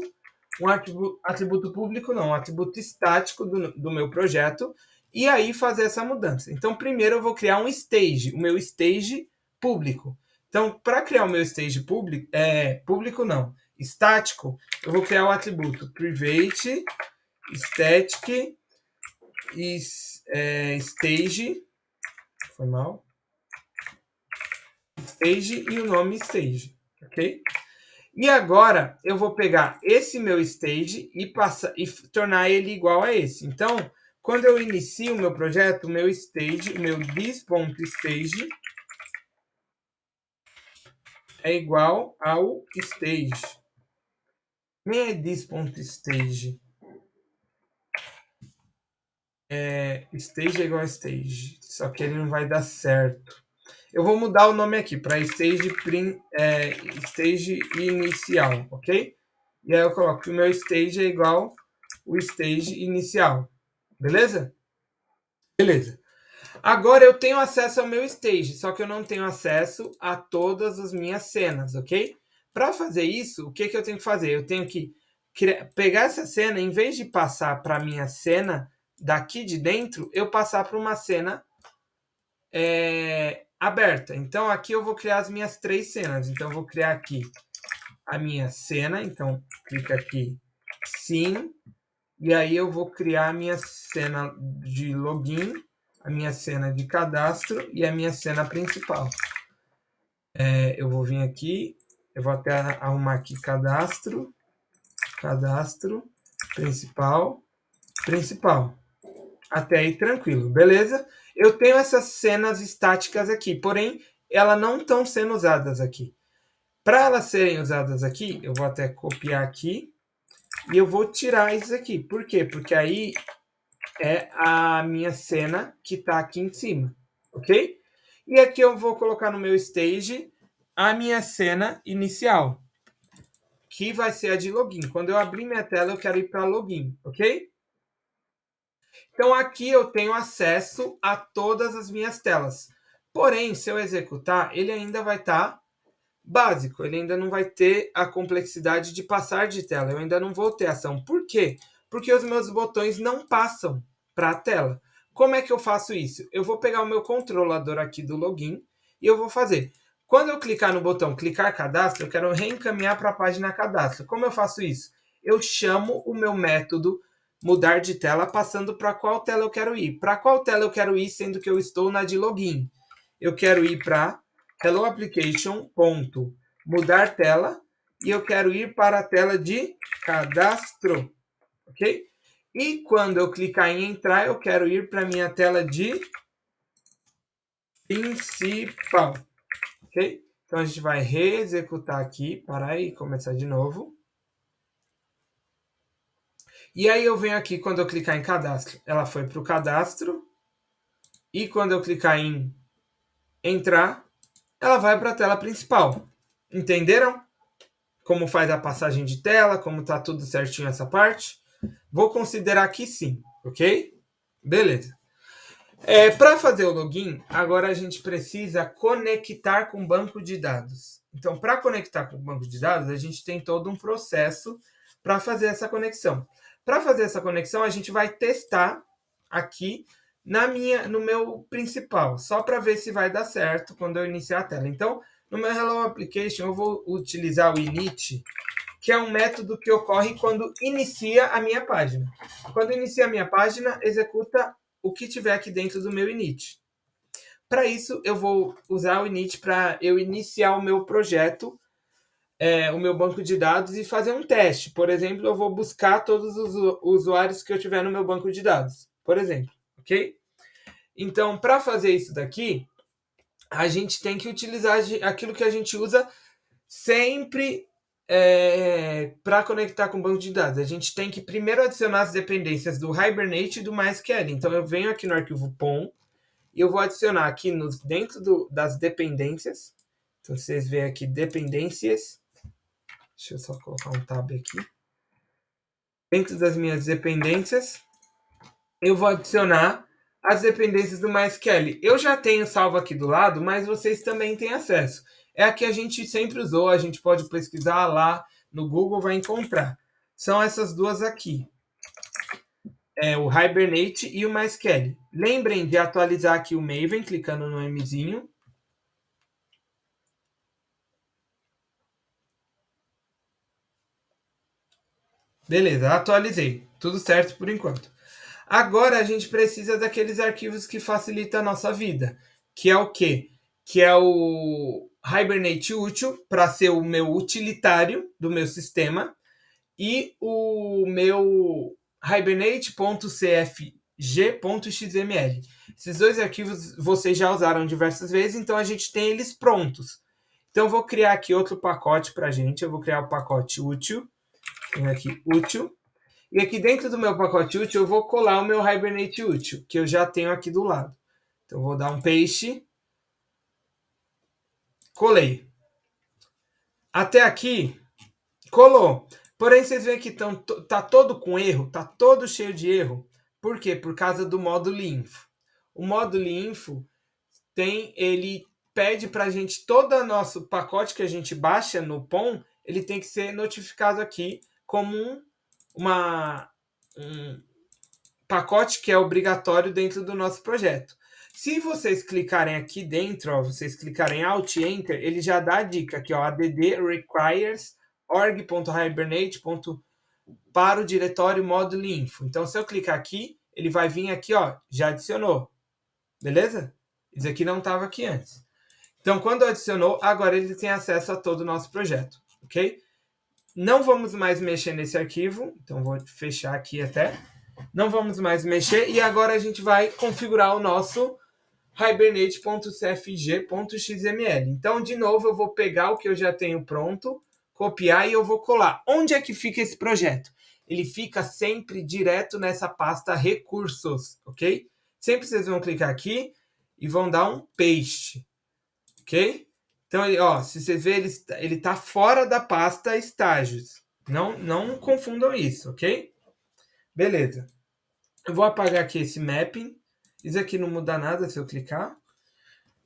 atributo público não, um atributo estático do meu projeto, e aí fazer essa mudança. Então, primeiro eu vou criar um stage, o meu stage público. Então, para criar o meu stage público não, estático, eu vou criar o atributo private static stage, foi mal, stage e o nome stage, ok? E agora eu vou pegar esse meu stage e tornar ele igual a esse. Então, quando eu inicio o meu projeto, o meu stage, o meu this.stage é igual ao stage. Quem é this.stage? Stage é igual a stage, só que ele não vai dar certo. Eu vou mudar o nome aqui para stage inicial, ok? E aí eu coloco que o meu stage é igual o stage inicial. Beleza? Beleza. Agora eu tenho acesso ao meu stage, só que eu não tenho acesso a todas as minhas cenas, ok? Para fazer isso, o que eu tenho que fazer? Eu tenho que pegar essa cena, em vez de passar para a minha cena daqui de dentro, eu passar para uma cena aberta. Então, aqui eu vou criar as minhas 3 cenas. Então, eu vou criar aqui a minha cena. Então, clica aqui, sim. E aí eu vou criar a minha cena de login, a minha cena de cadastro e a minha cena principal. Eu vou vir aqui, eu vou até arrumar aqui cadastro, principal. Até aí tranquilo, beleza? Eu tenho essas cenas estáticas aqui, porém elas não estão sendo usadas aqui. Para elas serem usadas aqui, eu vou até copiar aqui e eu vou tirar isso aqui. Por quê? Porque aí é a minha cena que está aqui em cima, ok? E aqui eu vou colocar no meu stage a minha cena inicial, que vai ser a de login. Quando eu abrir minha tela, eu quero ir para login, ok? Então aqui eu tenho acesso a todas as minhas telas. Porém, se eu executar, ele ainda vai estar básico, ele ainda não vai ter a complexidade de passar de tela, eu ainda não vou ter ação. Por quê? Porque os meus botões não passam para a tela. Como é que eu faço isso? Eu vou pegar o meu controlador aqui do login e eu vou fazer. Quando eu clicar no botão clicar cadastro, eu quero reencaminhar para a página cadastro. Como eu faço isso? Eu chamo o meu método mudar de tela passando para qual tela eu quero ir. Para qual tela eu quero ir, sendo que eu estou na de login? Eu quero ir para Hello Application, mudar tela, e eu quero ir para a tela de cadastro, ok? E quando eu clicar em entrar, eu quero ir para a minha tela de principal, ok? Então a gente vai reexecutar aqui, parar e começar de novo. E aí eu venho aqui, quando eu clicar em cadastro, ela foi para o cadastro, e quando eu clicar em entrar, ela vai para a tela principal. Entenderam? Como faz a passagem de tela, como está tudo certinho essa parte? Vou considerar que sim, ok? Beleza. Para fazer o login, agora a gente precisa conectar com o banco de dados. Então, para conectar com o banco de dados, a gente tem todo um processo para fazer essa conexão. Para fazer essa conexão, a gente vai testar aqui no meu principal, só para ver se vai dar certo quando eu iniciar a tela. Então, no meu Hello Application, eu vou utilizar o init, que é um método que ocorre quando inicia a minha página. Quando inicia a minha página, executa o que tiver aqui dentro do meu init. Para isso, eu vou usar o init para eu iniciar o meu projeto, o meu banco de dados e fazer um teste. Por exemplo, eu vou buscar todos os usuários que eu tiver no meu banco de dados, por exemplo, ok? Então, para fazer isso daqui, a gente tem que utilizar aquilo que a gente usa sempre para conectar com o banco de dados. A gente tem que primeiro adicionar as dependências do Hibernate e do MySQL. Então, eu venho aqui no arquivo POM e eu vou adicionar aqui dentro das dependências. Então, vocês veem aqui dependências. Deixa eu só colocar um tab aqui. Dentro das minhas dependências, eu vou adicionar as dependências do MySQL. Eu já tenho salvo aqui do lado, mas vocês também têm acesso. É a que a gente sempre usou, a gente pode pesquisar lá no Google, vai encontrar. São essas duas aqui. O Hibernate e o MySQL. Lembrem de atualizar aqui o Maven, clicando no Mzinho. Beleza, atualizei. Tudo certo por enquanto. Agora a gente precisa daqueles arquivos que facilitam a nossa vida. Que é o quê? Que é o Hibernate útil, para ser o meu utilitário do meu sistema. E o meu hibernate.cfg.xml. Esses dois arquivos vocês já usaram diversas vezes, então a gente tem eles prontos. Então eu vou criar aqui outro pacote para a gente. Eu vou criar o pacote útil. Tem aqui útil. E aqui dentro do meu pacote útil eu vou colar o meu Hibernate útil, que eu já tenho aqui do lado. Então eu vou dar um paste. Colei. Até aqui, colou. Porém, vocês veem que tá todo com erro, tá todo cheio de erro. Por quê? Por causa do módulo info. O módulo info ele pede para a gente, todo o nosso pacote que a gente baixa no POM, ele tem que ser notificado aqui como um pacote que é obrigatório dentro do nosso projeto. Se vocês clicarem aqui dentro, ó, vocês clicarem Alt Enter, ele já dá a dica aqui, ó, add requires org.hibernate para o diretório módulo info. Então, se eu clicar aqui, ele vai vir aqui, ó, já adicionou. Beleza? Isso aqui não estava aqui antes. Então, quando adicionou, agora ele tem acesso a todo o nosso projeto, ok? Não vamos mais mexer nesse arquivo, então vou fechar aqui até. Não vamos mais mexer e agora a gente vai configurar o nosso hibernate.cfg.xml. Então, de novo, eu vou pegar o que eu já tenho pronto, copiar e eu vou colar. Onde é que fica esse projeto? Ele fica sempre direto nessa pasta recursos, ok? Sempre vocês vão clicar aqui e vão dar um paste, ok? Então, ó, se você ver, ele está fora da pasta estágios. Não confundam isso, ok? Beleza. Eu vou apagar aqui esse mapping. Isso aqui não muda nada se eu clicar.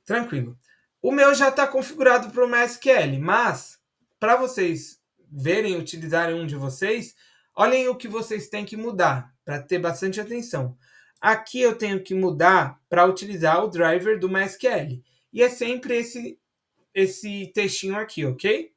Tranquilo. O meu já está configurado para o MySQL, mas para vocês verem, utilizarem um de vocês, olhem o que vocês têm que mudar, para ter bastante atenção. Aqui eu tenho que mudar para utilizar o driver do MySQL. E é sempre esse textinho aqui, ok?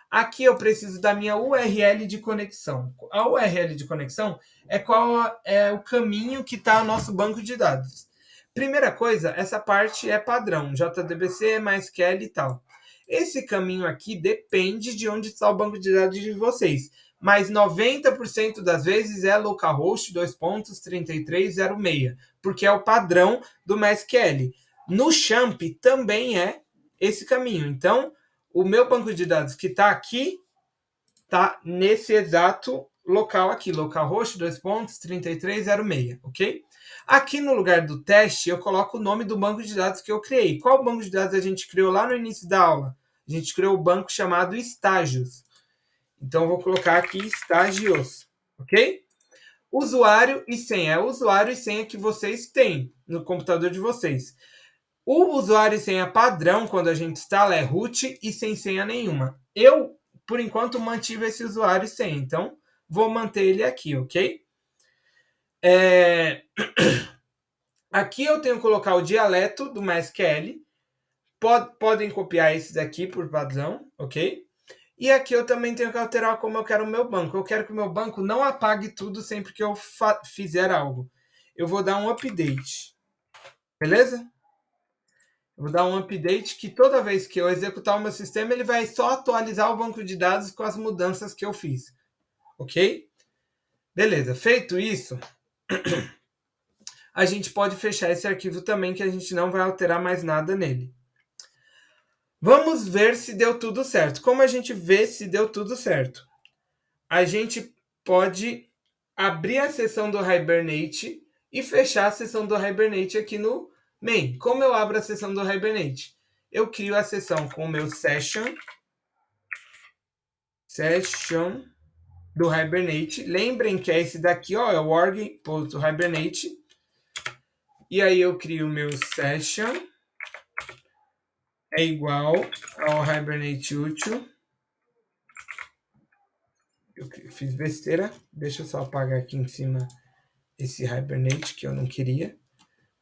Aqui eu preciso da minha URL de conexão. A URL de conexão é qual é o caminho que está o nosso banco de dados. Primeira coisa, essa parte é padrão, JDBC, MySQL e tal. Esse caminho aqui depende de onde está o banco de dados de vocês, mas 90% das vezes é localhost 2.3306, porque é o padrão do MySQL. No XAMPP também é esse caminho. Então, o meu banco de dados que está aqui, está nesse exato local aqui, localhost 2.3306, ok? Aqui no lugar do teste, eu coloco o nome do banco de dados que eu criei. Qual banco de dados a gente criou lá no início da aula? A gente criou o banco chamado estágios. Então, eu vou colocar aqui estágios, ok? Usuário e senha. É o usuário e senha que vocês têm no computador de vocês. O usuário e senha padrão, quando a gente instala, é root e sem senha nenhuma. Eu, por enquanto, mantive esse usuário e senha. Então, vou manter ele aqui, ok? Aqui eu tenho que colocar o dialeto do MySQL. Podem copiar esses aqui por padrão, ok? E aqui eu também tenho que alterar como eu quero o meu banco. Eu quero que o meu banco não apague tudo sempre que eu fizer algo. Eu vou dar um update. Beleza? Eu vou dar um update que toda vez que eu executar o meu sistema, ele vai só atualizar o banco de dados com as mudanças que eu fiz. Ok? Beleza. Feito isso, a gente pode fechar esse arquivo também, que a gente não vai alterar mais nada nele. Vamos ver se deu tudo certo. Como a gente vê se deu tudo certo? A gente pode abrir a seção do Hibernate e fechar a seção do Hibernate aqui no main. Como eu abro a seção do Hibernate? eu crio a sessão com o meu session do Hibernate. Lembrem que é esse daqui, ó, é o org.hibernate. E aí eu crio o meu session é igual ao Hibernate útil. Eu fiz besteira. Deixa eu só apagar aqui em cima esse Hibernate que eu não queria.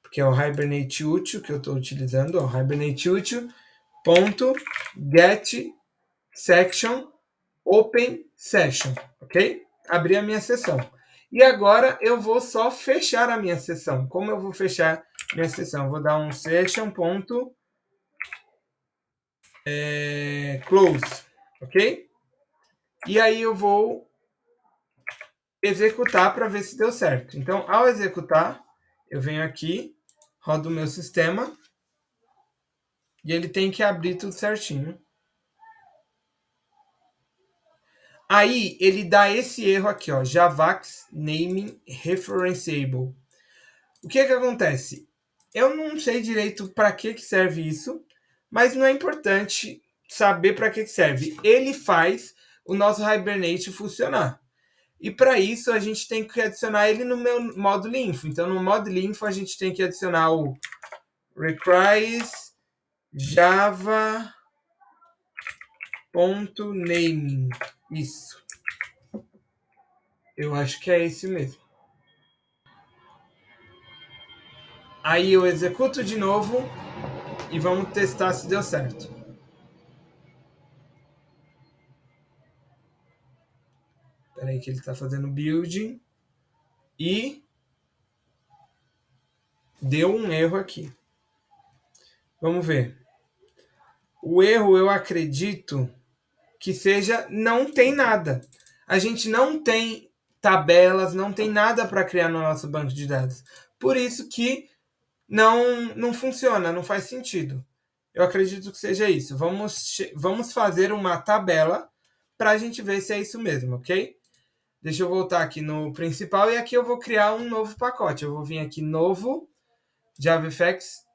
Porque é o Hibernate útil que eu estou utilizando. Ó, Hibernate útil ponto get section open session. Ok? Abri a minha sessão. E agora eu vou só fechar a minha sessão. Como eu vou fechar minha sessão? Vou dar um session.close, ok? E aí eu vou executar para ver se deu certo. Então, ao executar, eu venho aqui, rodo o meu sistema, e ele tem que abrir tudo certinho. Aí, ele dá esse erro aqui, ó, Javax Naming Referenceable. O que acontece? Eu não sei direito para que serve isso, mas não é importante saber para que serve. Ele faz o nosso Hibernate funcionar. E para isso a gente tem que adicionar ele no meu módulo info. Então no módulo info a gente tem que adicionar o requires java.naming. Isso. Eu acho que é esse mesmo. Aí eu executo de novo e vamos testar se deu certo. Espera aí que ele está fazendo building. E deu um erro aqui. Vamos ver. O erro, eu acredito que seja não tem nada. A gente não tem tabelas, não tem nada para criar no nosso banco de dados. Por isso que não funciona, não faz sentido. Eu acredito que seja isso. Vamos fazer uma tabela para a gente ver se é isso mesmo, ok? Deixa eu voltar aqui no principal e aqui eu vou criar um novo pacote. Eu vou vir aqui, novo, JavaFX,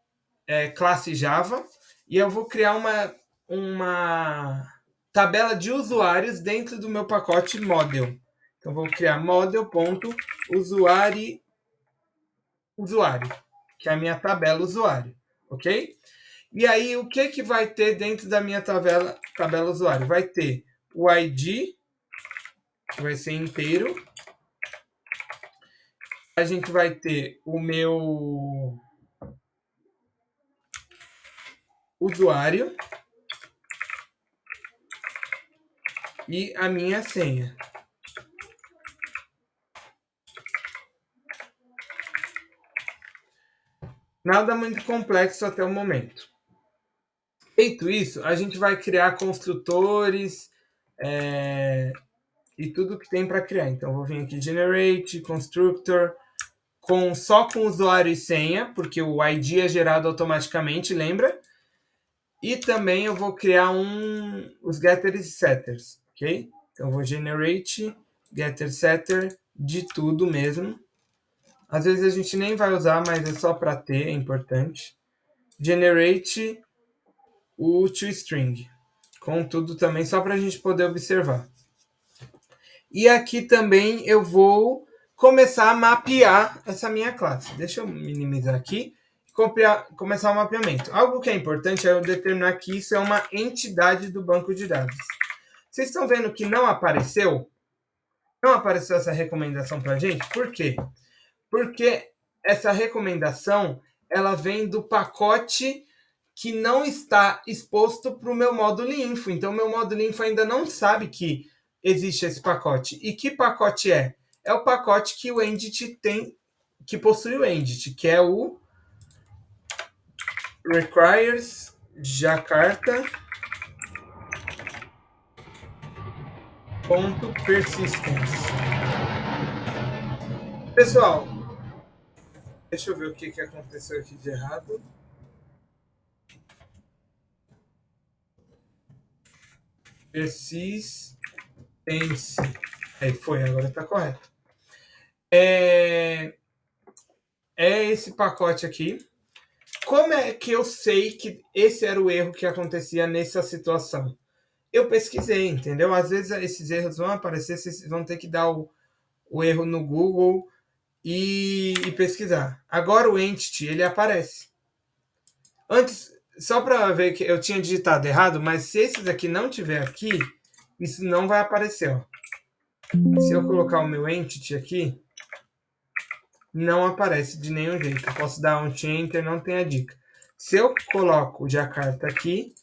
classe Java, e eu vou criar uma tabela de usuários dentro do meu pacote model. Então, vou criar model.usuário, que é a minha tabela usuário, ok? E aí, o que vai ter dentro da minha tabela usuário? Vai ter o ID, que vai ser inteiro. A gente vai ter o meu usuário e a minha senha. Nada muito complexo até o momento. Feito isso, a gente vai criar construtores e tudo que tem para criar. Então, vou vir aqui, generate, constructor, só com usuário e senha, porque o ID é gerado automaticamente, lembra? E também eu vou criar os getters e setters, ok? Então, eu vou generate, getter, setter, de tudo mesmo. Às vezes a gente nem vai usar, mas é só para ter, é importante. Generate o toString, com tudo também, só para a gente poder observar. E aqui também eu vou começar a mapear essa minha classe. Deixa eu minimizar aqui e começar o mapeamento. Algo que é importante é eu determinar que isso é uma entidade do banco de dados. Vocês estão vendo que não apareceu? Não apareceu essa recomendação para a gente? Por quê? Porque essa recomendação ela vem do pacote que não está exposto para o meu módulo info. Então, o meu módulo info ainda não sabe que existe esse pacote. E que pacote é? É o pacote que o entity tem, que possui o entity, que é o requires jakarta.persistence. Pessoal, deixa eu ver o que aconteceu aqui de errado. Persistence. Aí foi, agora está correto. É esse pacote aqui. Como é que eu sei que esse era o erro que acontecia nessa situação? Eu pesquisei, entendeu? Às vezes esses erros vão aparecer, vocês vão ter que dar o erro no Google e pesquisar. Agora o entity, ele aparece. Antes, só para ver que eu tinha digitado errado, mas se esse daqui não tiver aqui, isso não vai aparecer. Ó. Se eu colocar o meu entity aqui, não aparece de nenhum jeito. Eu posso dar um enter, não tem a dica. Se eu coloco o Jakarta aqui,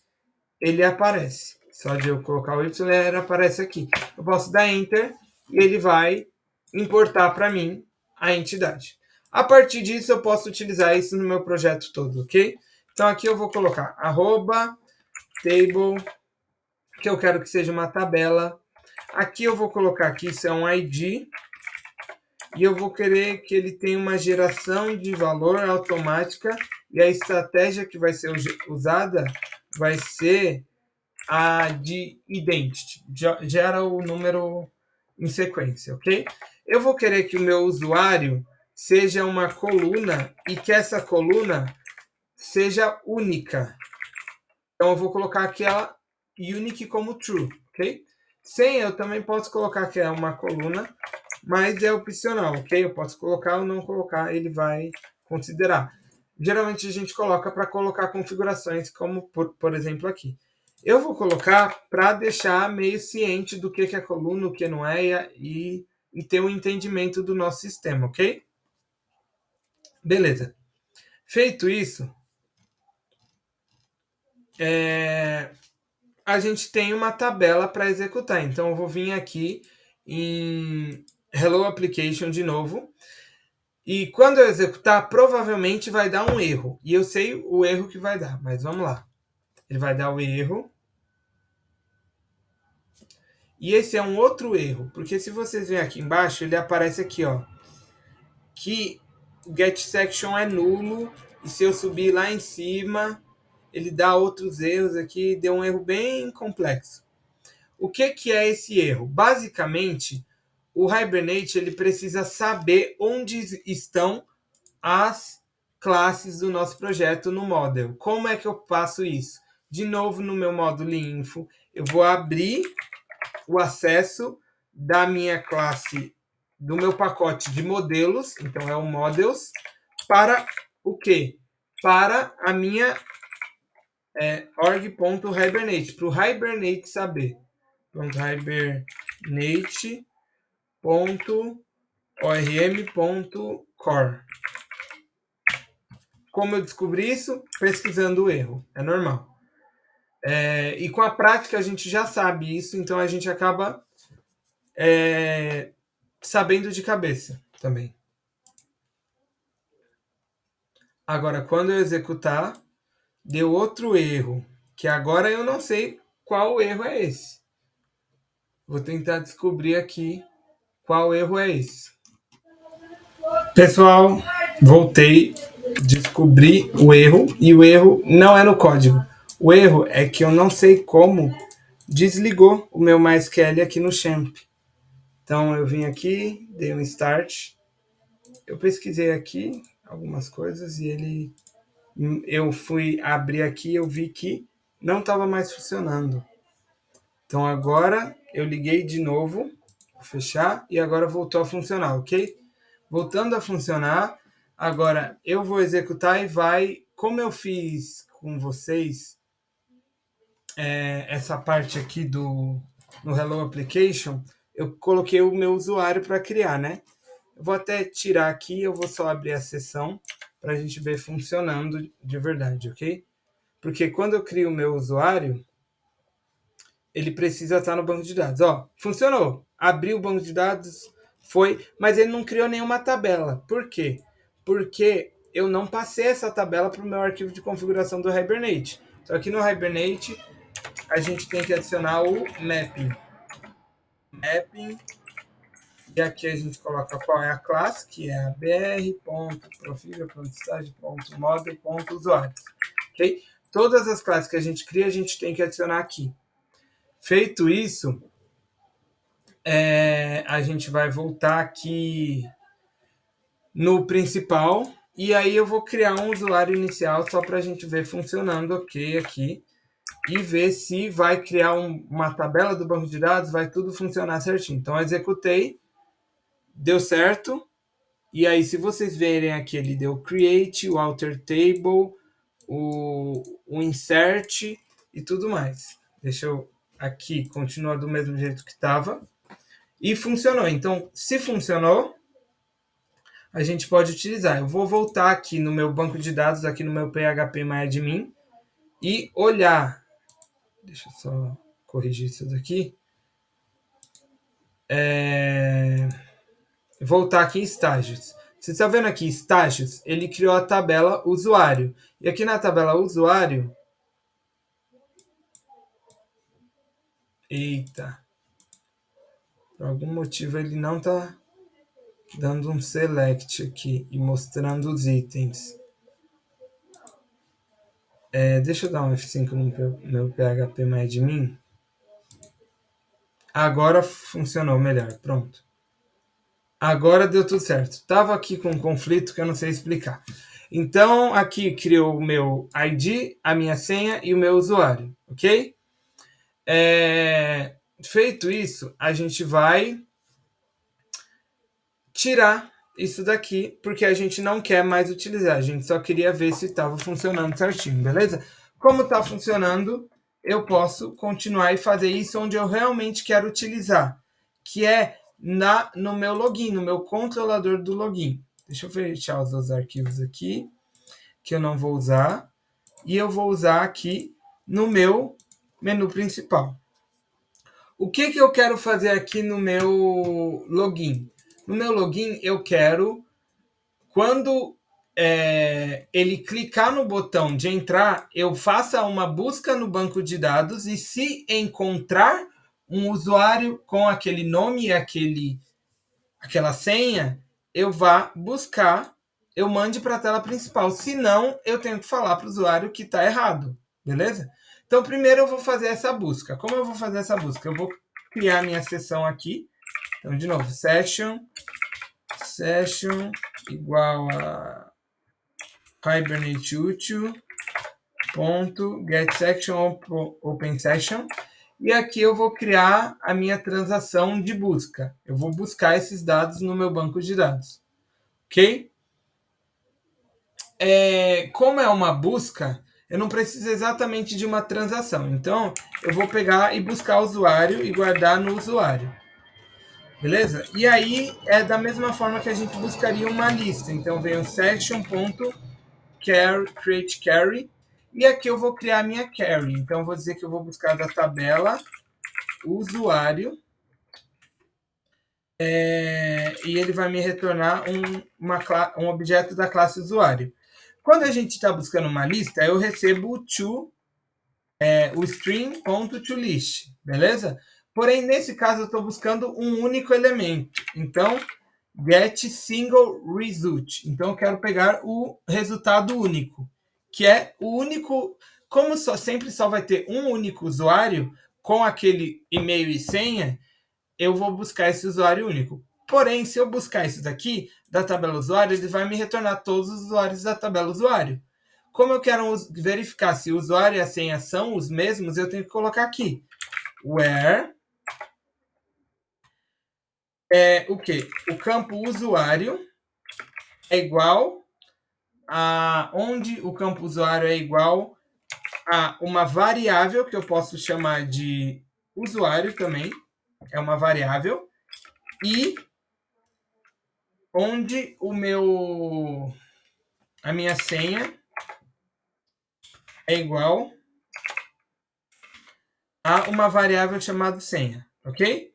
ele aparece. Só de eu colocar o Y, ele aparece aqui. Eu posso dar enter e ele vai importar para mim a entidade. A partir disso, eu posso utilizar isso no meu projeto todo, ok? Então, aqui eu vou colocar arroba table, que eu quero que seja uma tabela. Aqui eu vou colocar aqui, isso é um ID, e eu vou querer que ele tenha uma geração de valor automática, e a estratégia que vai ser usada vai ser a de identity, gera o número em sequência, ok? Eu vou querer que o meu usuário seja uma coluna e que essa coluna seja única. Então eu vou colocar aquela unique como true, ok? Sem eu também posso colocar que é uma coluna, mas é opcional, ok? Eu posso colocar ou não colocar, ele vai considerar. Geralmente a gente coloca para colocar configurações, como por exemplo aqui. Eu vou colocar para deixar meio ciente do que é coluna, o que não é, e ter um entendimento do nosso sistema, ok? Beleza. Feito isso, a gente tem uma tabela para executar. Então, eu vou vir aqui em Hello Application de novo. E quando eu executar, provavelmente vai dar um erro. E eu sei o erro que vai dar, mas vamos lá. Ele vai dar o erro. E esse é um outro erro, porque se vocês verem aqui embaixo, ele aparece aqui, ó, que o getSection é nulo, e se eu subir lá em cima, ele dá outros erros aqui, deu um erro bem complexo. O que é esse erro? Basicamente, o Hibernate ele precisa saber onde estão as classes do nosso projeto no model. Como é que eu faço isso? De novo, no meu módulo info, eu vou abrir o acesso da minha classe, do meu pacote de modelos, então é o models, para o quê? Para a minha org.hibernate, para o Hibernate saber. Hibernate.orm.core. Como eu descobri isso? Pesquisando o erro. É normal. E com a prática a gente já sabe isso, então a gente acaba sabendo de cabeça também. Agora, quando eu executar, deu outro erro, que agora eu não sei qual erro é esse. Vou tentar descobrir aqui qual erro é esse. Pessoal, voltei, descobri o erro, e o erro não é no código. O erro é que eu não sei como desligou o meu MySQL aqui no Champ. Então eu vim aqui, dei um start, eu pesquisei aqui algumas coisas e eu fui abrir aqui e eu vi que não estava mais funcionando. Então agora eu liguei de novo, vou fechar e agora voltou a funcionar, ok? Voltando a funcionar, agora eu vou executar e vai, como eu fiz com vocês, essa parte aqui no Hello Application, eu coloquei o meu usuário para criar, né? Eu vou até tirar aqui, eu vou só abrir a sessão para a gente ver funcionando de verdade, ok? Porque quando eu crio o meu usuário, ele precisa estar no banco de dados. Ó, funcionou. Abriu o banco de dados, foi, mas ele não criou nenhuma tabela. Por quê? Porque eu não passei essa tabela para o meu arquivo de configuração do Hibernate. Então aqui no Hibernate, a gente tem que adicionar o mapping. E aqui a gente coloca qual é a classe, que é a br.profile.stage.model.usuários. Ok? Todas as classes que a gente cria, a gente tem que adicionar aqui. Feito isso, a gente vai voltar aqui no principal E aí eu vou criar um usuário inicial só para a gente ver funcionando ok aqui. E ver se vai criar uma tabela do banco de dados, vai tudo funcionar certinho. Então, eu executei, deu certo. E aí, se vocês verem aqui, ele deu create, o alter table, o insert e tudo mais. Deixa eu aqui, continua do mesmo jeito que estava. E funcionou. Então, se funcionou, a gente pode utilizar. Eu vou voltar aqui no meu banco de dados, aqui no meu phpMyAdmin, e olhar. Deixa eu só corrigir isso daqui. Voltar aqui em estágios. Você está vendo aqui estágios? Ele criou a tabela usuário. E aqui na tabela usuário... Eita. Por algum motivo ele não está dando um select aqui e mostrando os itens. Deixa eu dar um F5 no meu phpMyAdmin. Agora funcionou melhor. Pronto. Agora deu tudo certo. Estava aqui com um conflito que eu não sei explicar. Então, aqui criou o meu ID, a minha senha e o meu usuário, ok? Feito isso, a gente vai tirar isso daqui, porque a gente não quer mais utilizar. A gente só queria ver se estava funcionando certinho, beleza? Como está funcionando, eu posso continuar e fazer isso onde eu realmente quero utilizar, que é no meu login, no meu controlador do login. Deixa eu fechar os dois arquivos aqui, que eu não vou usar. E eu vou usar aqui no meu menu principal. O que eu quero fazer aqui no meu login? No meu login, eu quero, quando ele clicar no botão de entrar, eu faça uma busca no banco de dados e se encontrar um usuário com aquele nome e aquela senha, eu vá buscar, eu mande para a tela principal. Se não, eu tenho que falar para o usuário que está errado, beleza? Então, primeiro eu vou fazer essa busca. Como eu vou fazer essa busca? Eu vou criar minha sessão aqui. Então, de novo, session igual a hibernate.getSection OpenSession. E aqui eu vou criar a minha transação de busca. Eu vou buscar esses dados no meu banco de dados. Ok? Como é uma busca, eu não preciso exatamente de uma transação. Então, eu vou pegar e buscar o usuário e guardar no usuário. Beleza? E aí, é da mesma forma que a gente buscaria uma lista. Então, vem o section.create carry. E aqui eu vou criar a minha carry. Então, eu vou dizer que eu vou buscar da tabela usuário. E ele vai me retornar um objeto da classe usuário. Quando a gente está buscando uma lista, eu recebo o string.toList, beleza? Porém, nesse caso, eu estou buscando um único elemento. Então, get single result. Então, eu quero pegar o resultado único, que é o único... Como sempre só vai ter um único usuário com aquele e-mail e senha, eu vou buscar esse usuário único. Porém, se eu buscar isso daqui, da tabela usuário, ele vai me retornar todos os usuários da tabela usuário. Como eu quero verificar se o usuário e a senha são os mesmos, eu tenho que colocar aqui. Where o quê? O campo usuário é igual a onde o campo usuário é igual a uma variável que eu posso chamar de usuário também, é uma variável, e onde a minha senha é igual a uma variável chamada senha, ok?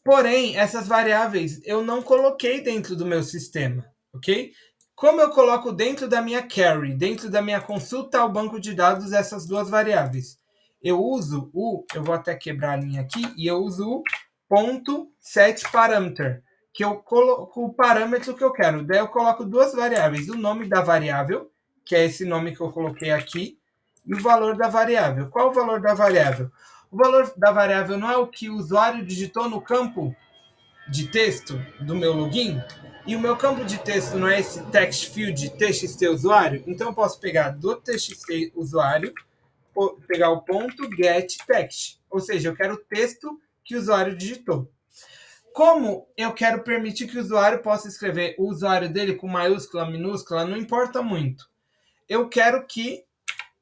Porém, essas variáveis eu não coloquei dentro do meu sistema, ok? Como eu coloco dentro da minha carry, dentro da minha consulta ao banco de dados, essas duas variáveis? Eu uso eu vou até quebrar a linha aqui, e eu uso o .setParameter, que eu coloco o parâmetro que eu quero. Daí eu coloco duas variáveis, o nome da variável, que é esse nome que eu coloquei aqui, e o valor da variável. Qual o valor da variável? O valor da variável não é o que o usuário digitou no campo de texto do meu login, e o meu campo de texto não é esse text field txt usuário, então eu posso pegar do txt usuário, pegar o ponto get text, ou seja, eu quero o texto que o usuário digitou. Como eu quero permitir que o usuário possa escrever o usuário dele com maiúscula, minúscula, não importa muito. Eu quero que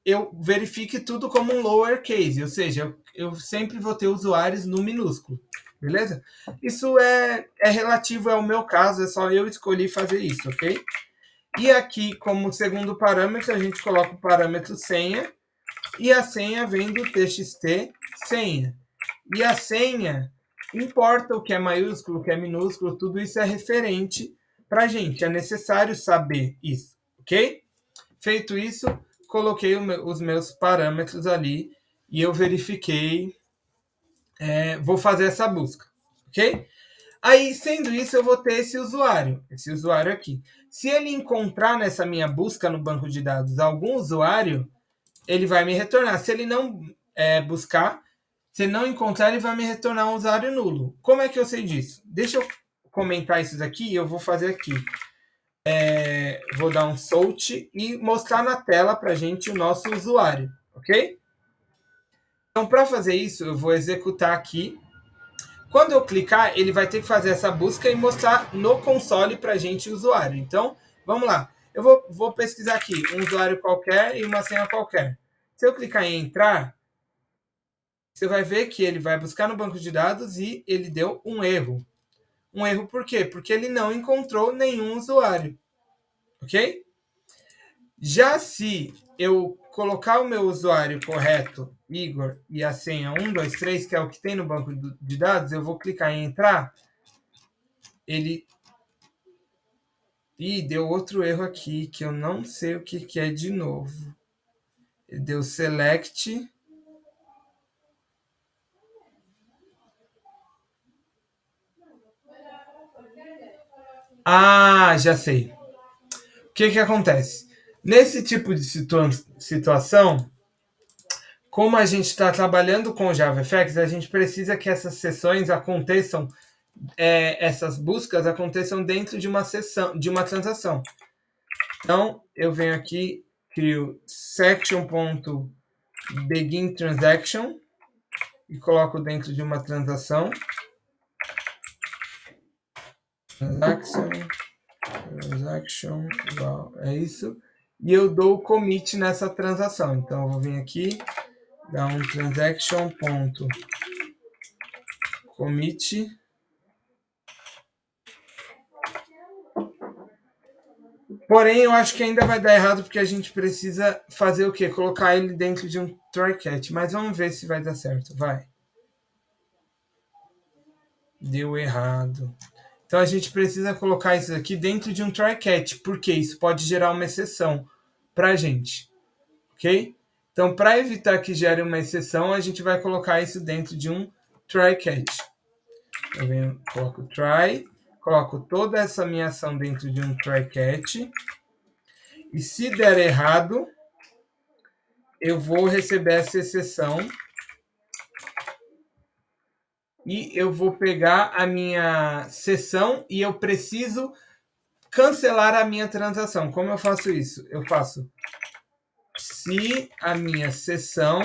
eu verifique tudo como um lowercase, ou seja, eu sempre vou ter usuários no minúsculo, beleza? Isso é relativo ao meu caso, é só eu escolhi fazer isso, ok? E aqui, como segundo parâmetro, a gente coloca o parâmetro senha, e a senha vem do txt senha. E a senha, importa o que é maiúsculo, o que é minúsculo, tudo isso é referente para a gente, é necessário saber isso, ok? Feito isso, coloquei os meus parâmetros ali e eu verifiquei, vou fazer essa busca, ok? Aí, sendo isso, eu vou ter esse usuário aqui. Se ele encontrar nessa minha busca no banco de dados algum usuário, ele vai me retornar. Se ele não buscar, se ele não encontrar, ele vai me retornar um usuário nulo. Como é que eu sei disso? Deixa eu comentar isso daqui e eu vou fazer aqui. Vou dar um salt e mostrar na tela para a gente o nosso usuário, ok? Então, para fazer isso, eu vou executar aqui. Quando eu clicar, ele vai ter que fazer essa busca e mostrar no console para a gente o usuário. Então, vamos lá. Eu vou pesquisar aqui um usuário qualquer e uma senha qualquer. Se eu clicar em entrar, você vai ver que ele vai buscar no banco de dados e ele deu um erro. Um erro por quê? Porque ele não encontrou nenhum usuário, ok? Já se eu colocar o meu usuário correto, Igor, e a senha 123, que é o que tem no banco de dados, eu vou clicar em entrar, ele... Ih, deu outro erro aqui, que eu não sei o que é de novo. Ele deu select... Ah, já sei. O que acontece? Nesse tipo de situação, como a gente está trabalhando com o JavaFX, a gente precisa que essas sessões aconteçam, essas buscas aconteçam dentro de uma sessão, de uma transação. Então, eu venho aqui, crio section.begin transaction e coloco dentro de uma transação. Transaction, é isso. E eu dou o commit nessa transação. Então, eu vou vir aqui, dar um transaction.commit. Porém, eu acho que ainda vai dar errado, porque a gente precisa fazer o quê? Colocar ele dentro de um try-catch. Mas vamos ver se vai dar certo. Vai. Deu errado. Então, a gente precisa colocar isso aqui dentro de um try-catch, porque isso pode gerar uma exceção para a gente. Ok? Então, para evitar que gere uma exceção, a gente vai colocar isso dentro de um try-catch. Eu coloco try, coloco toda essa minha ação dentro de um try-catch. E se der errado, eu vou receber essa exceção e eu vou pegar a minha sessão e eu preciso cancelar a minha transação. Como eu faço isso? Eu faço se a minha sessão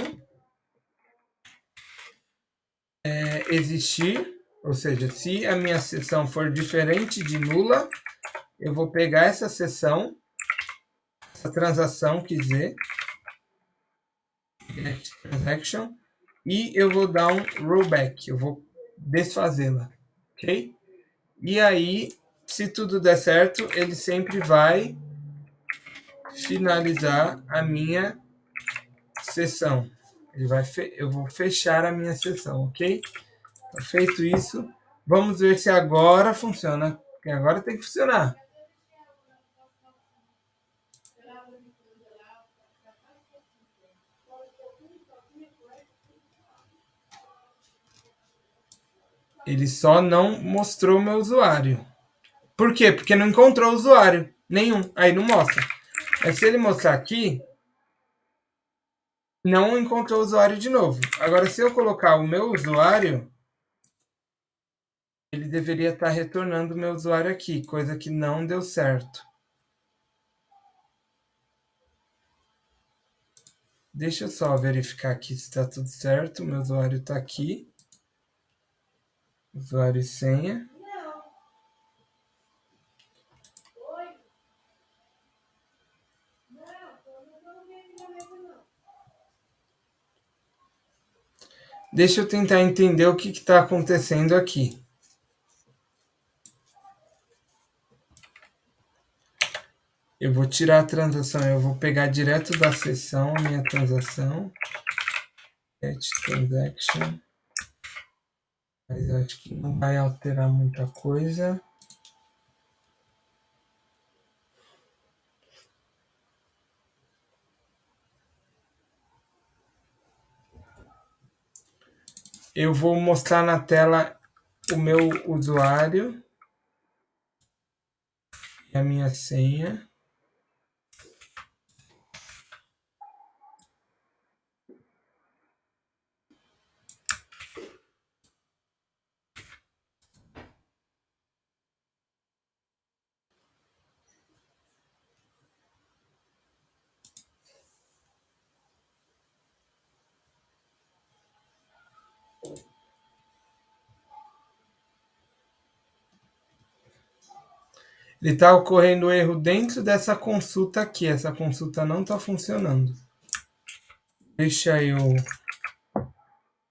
existir, ou seja, se a minha sessão for diferente de nula, eu vou pegar essa sessão, essa transação, quer dizer, transaction, e eu vou dar um rollback, eu vou desfazê-la, ok? E aí, se tudo der certo, ele sempre vai finalizar a minha sessão. Eu vou fechar a minha sessão, ok? Feito isso, vamos ver se agora funciona. Porque agora tem que funcionar. Ele só não mostrou meu usuário. Por quê? Porque não encontrou usuário nenhum. Aí não mostra. Mas se ele mostrar aqui, não encontrou usuário de novo. Agora, se eu colocar o meu usuário, ele deveria estar retornando o meu usuário aqui, coisa que não deu certo. Deixa eu só verificar aqui se está tudo certo. Meu usuário está aqui. Usuário e senha. Deixa eu tentar entender o que está acontecendo aqui. Eu vou tirar a transação, eu vou pegar direto da sessão a minha transação. Get transaction. Mas acho que não vai alterar muita coisa. Eu vou mostrar na tela o meu usuário e a minha senha. Ele está ocorrendo erro dentro dessa consulta aqui. Essa consulta não está funcionando. Deixa eu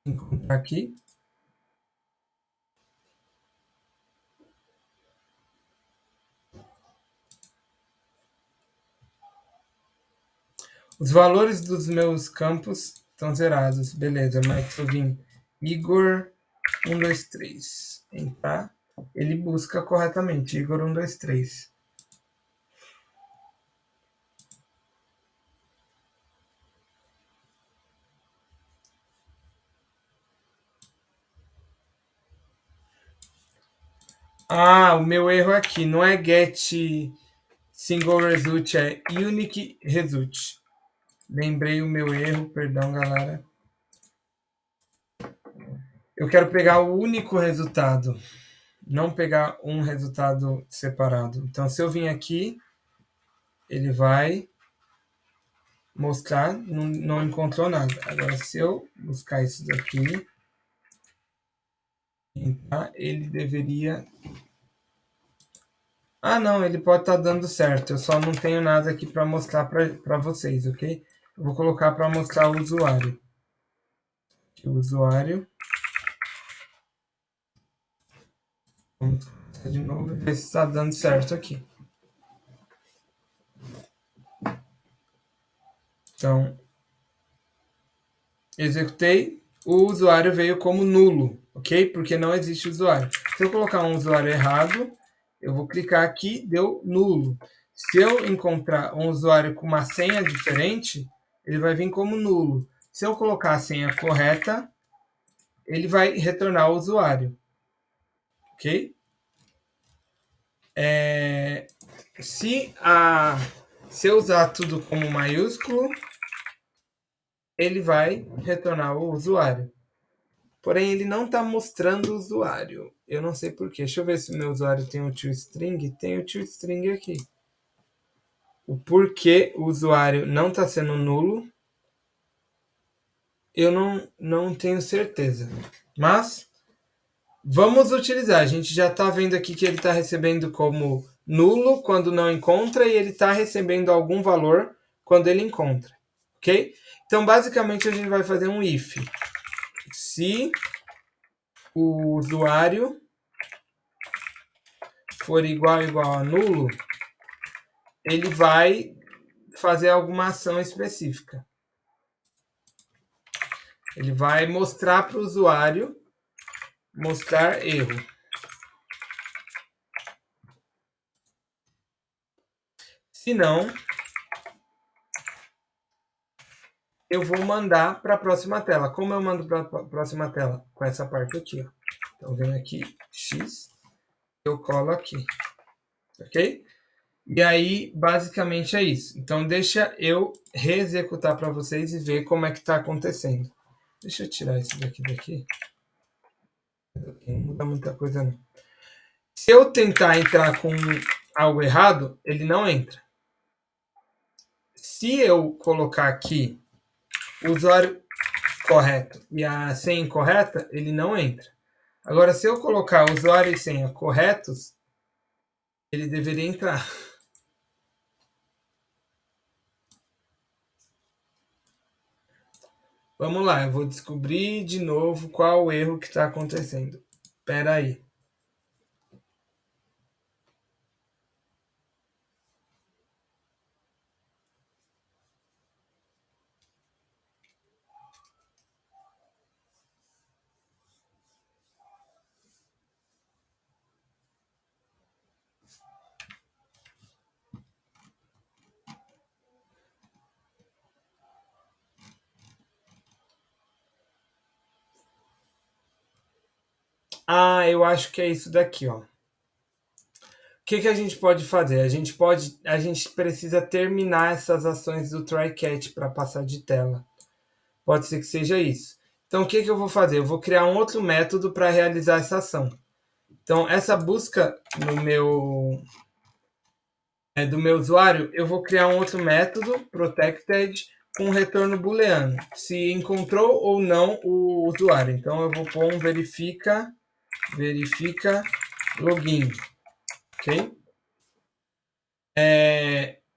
encontrar aqui. Os valores dos meus campos estão zerados. Beleza, mas eu vim Igor 123. Entrar. Ele busca corretamente. Igor 123. Ah, o meu erro aqui não é get single result, é unique result. Lembrei o meu erro, perdão, galera. Eu quero pegar o único resultado, não pegar um resultado separado. Então, se eu vim aqui, ele vai mostrar, não encontrou nada. Agora, se eu buscar isso daqui, ele deveria... Ah, não, ele pode estar dando certo. Eu só não tenho nada aqui para mostrar para vocês, ok? Eu vou colocar para mostrar o usuário. Aqui, o usuário. Vamos começar de novo e ver se está dando certo aqui. Então, executei. O usuário veio como nulo, ok? Porque não existe usuário. Se eu colocar um usuário errado, eu vou clicar aqui, deu nulo. Se eu encontrar um usuário com uma senha diferente, ele vai vir como nulo. Se eu colocar a senha correta, ele vai retornar o usuário, ok? Se eu usar tudo como maiúsculo, ele vai retornar o usuário. Porém, ele não está mostrando o usuário. Eu não sei porquê. Deixa eu ver se o meu usuário tem um toString. Tem o toString aqui. O porquê o usuário não está sendo nulo, eu não tenho certeza. Mas vamos utilizar. A gente já está vendo aqui que ele está recebendo como nulo quando não encontra e ele está recebendo algum valor quando ele encontra. Ok? Então, basicamente, a gente vai fazer um if. Se o usuário for igual a nulo, ele vai fazer alguma ação específica. Ele vai mostrar para o usuário, mostrar erro. Se não, eu vou mandar para a próxima tela. Como eu mando para a próxima tela? Com essa parte aqui. Ó. Então, vem aqui, X, eu colo aqui. Ok? E aí, basicamente é isso. Então, deixa eu reexecutar para vocês e ver como é que está acontecendo. Deixa eu tirar isso daqui. Não muda muita coisa, não. Se eu tentar entrar com algo errado, ele não entra. Se eu colocar aqui o usuário correto e a senha incorreta, ele não entra. Agora, se eu colocar usuário e senha corretos, ele deveria entrar. Vamos lá, eu vou descobrir de novo qual o erro que está acontecendo. Espera aí. Ah, eu acho que é isso daqui, ó. O que a gente pode fazer? A gente precisa terminar essas ações do try catch para passar de tela. Pode ser que seja isso. Então, o que eu vou fazer? Eu vou criar um outro método para realizar essa ação. Então, essa busca no meu do meu usuário, eu vou criar um outro método, protected, com retorno booleano, se encontrou ou não o usuário. Então, eu vou pôr um verifica login, ok?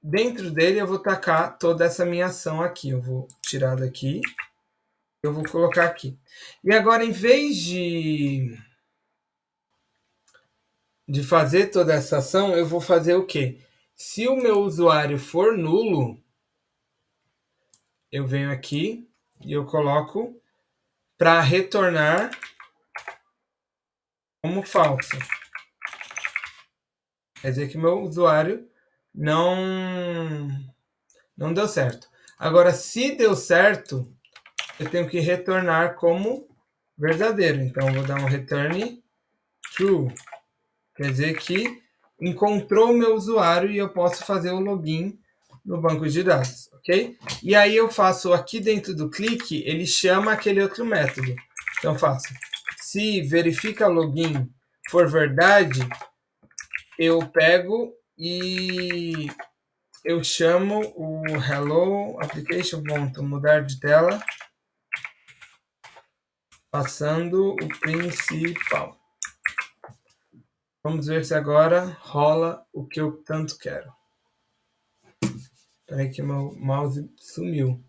Dentro dele eu vou tacar toda essa minha ação aqui. Eu vou tirar daqui, eu vou colocar aqui. E agora, em vez de fazer toda essa ação, eu vou fazer o quê? Se o meu usuário for nulo, eu venho aqui e eu coloco para retornar como falso. Quer dizer que meu usuário não deu certo. Agora, se deu certo, eu tenho que retornar como verdadeiro. Então, eu vou dar um return true. Quer dizer que encontrou o meu usuário e eu posso fazer o login no banco de dados, ok? E aí eu faço aqui dentro do clique, ele chama aquele outro método. Então, eu faço se verifica login for verdade, eu pego e eu chamo o hello application, ponto, mudar de tela, passando o principal. Vamos ver se agora rola o que eu tanto quero. Espera aí que meu mouse sumiu.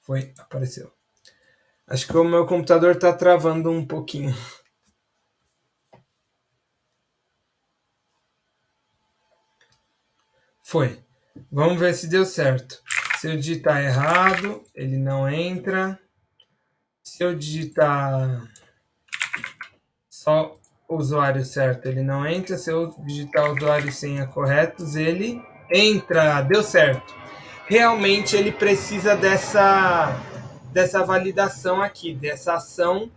Foi, apareceu. Acho que o meu computador está travando um pouquinho. Foi. Vamos ver se deu certo. Se eu digitar errado, ele não entra. Se eu digitar só o usuário certo, ele não entra. Se eu digitar o usuário e senha corretos, ele entra. Deu certo. Realmente ele precisa dessa validação aqui, dessa ação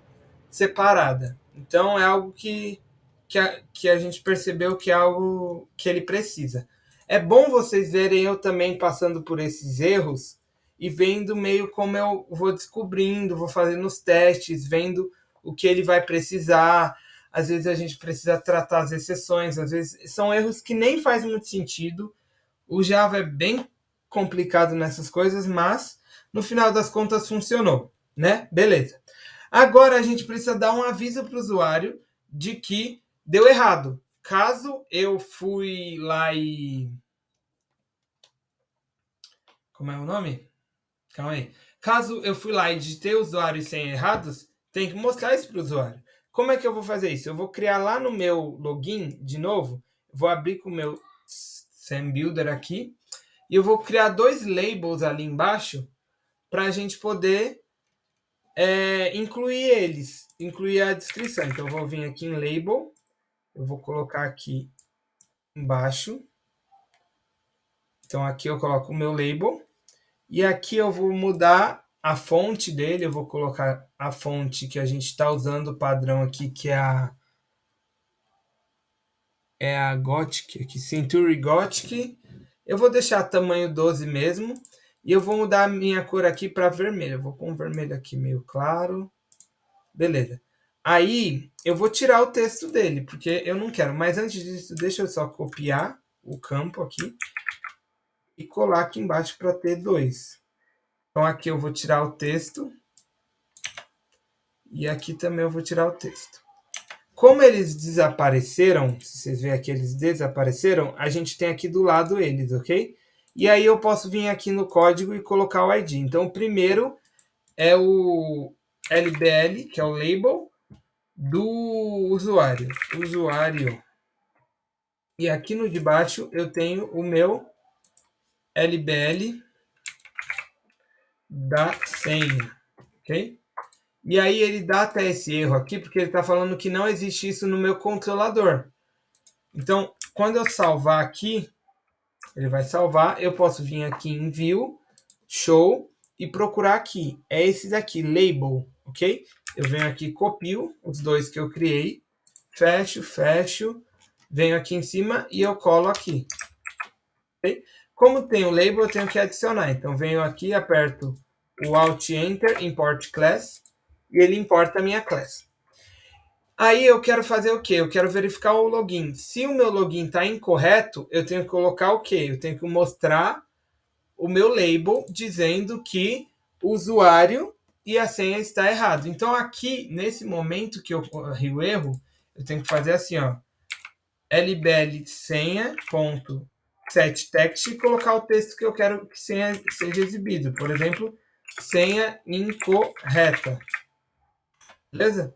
separada. Então é algo que a gente percebeu que é algo que ele precisa. É bom vocês verem eu também passando por esses erros e vendo meio como eu vou descobrindo, vou fazendo os testes, vendo o que ele vai precisar. Às vezes a gente precisa tratar as exceções, às vezes são erros que nem faz muito sentido. O Java é bem complicado nessas coisas, mas no final das contas funcionou, né? Beleza. Agora a gente precisa dar um aviso para o usuário de que deu errado. Caso eu fui lá e... Como é o nome? Calma aí. Caso eu fui lá e digitei usuário e senha errados, tem que mostrar isso para o usuário. Como é que eu vou fazer isso? Eu vou criar lá no meu login, de novo, vou abrir com o meu Sam Builder aqui, e eu vou criar dois labels ali embaixo para a gente poder incluir eles, incluir a descrição. Então, eu vou vir aqui em label, eu vou colocar aqui embaixo. Então, aqui eu coloco o meu label. E aqui eu vou mudar a fonte dele, eu vou colocar a fonte que a gente está usando, o padrão aqui, que é a Gothic, aqui, Century Gothic. Eu vou deixar tamanho 12 mesmo. E eu vou mudar a minha cor aqui para vermelho. Eu vou pôr um vermelho aqui meio claro. Beleza. Aí eu vou tirar o texto dele, porque eu não quero. Mas antes disso, deixa eu só copiar o campo aqui e colar aqui embaixo para ter dois. Então aqui eu vou tirar o texto. E aqui também eu vou tirar o texto. Como eles desapareceram, se vocês verem aqui, eles desapareceram, a gente tem aqui do lado eles, ok? E aí eu posso vir aqui no código e colocar o ID. Então, o primeiro é o LBL, que é o label do usuário. Usuário. E aqui no de baixo eu tenho o meu LBL da senha, ok? E aí ele dá até esse erro aqui, porque ele está falando que não existe isso no meu controlador. Então, quando eu salvar aqui, ele vai salvar, eu posso vir aqui em View, Show, e procurar aqui. É esse daqui, Label, ok? Eu venho aqui, copio os dois que eu criei, fecho, venho aqui em cima e eu colo aqui. Okay? Como tem o label, eu tenho que adicionar. Então, venho aqui, aperto o Alt Enter, Import Class, e ele importa a minha class. Aí eu quero fazer o quê? Eu quero verificar o login. Se o meu login está incorreto, eu tenho que colocar o quê? Eu tenho que mostrar o meu label dizendo que o usuário e a senha está errado. Então aqui, nesse momento que ocorre o erro, eu tenho que fazer assim, ó, lbl senha.setText e colocar o texto que eu quero que senha seja exibido. Por exemplo, senha incorreta. Beleza?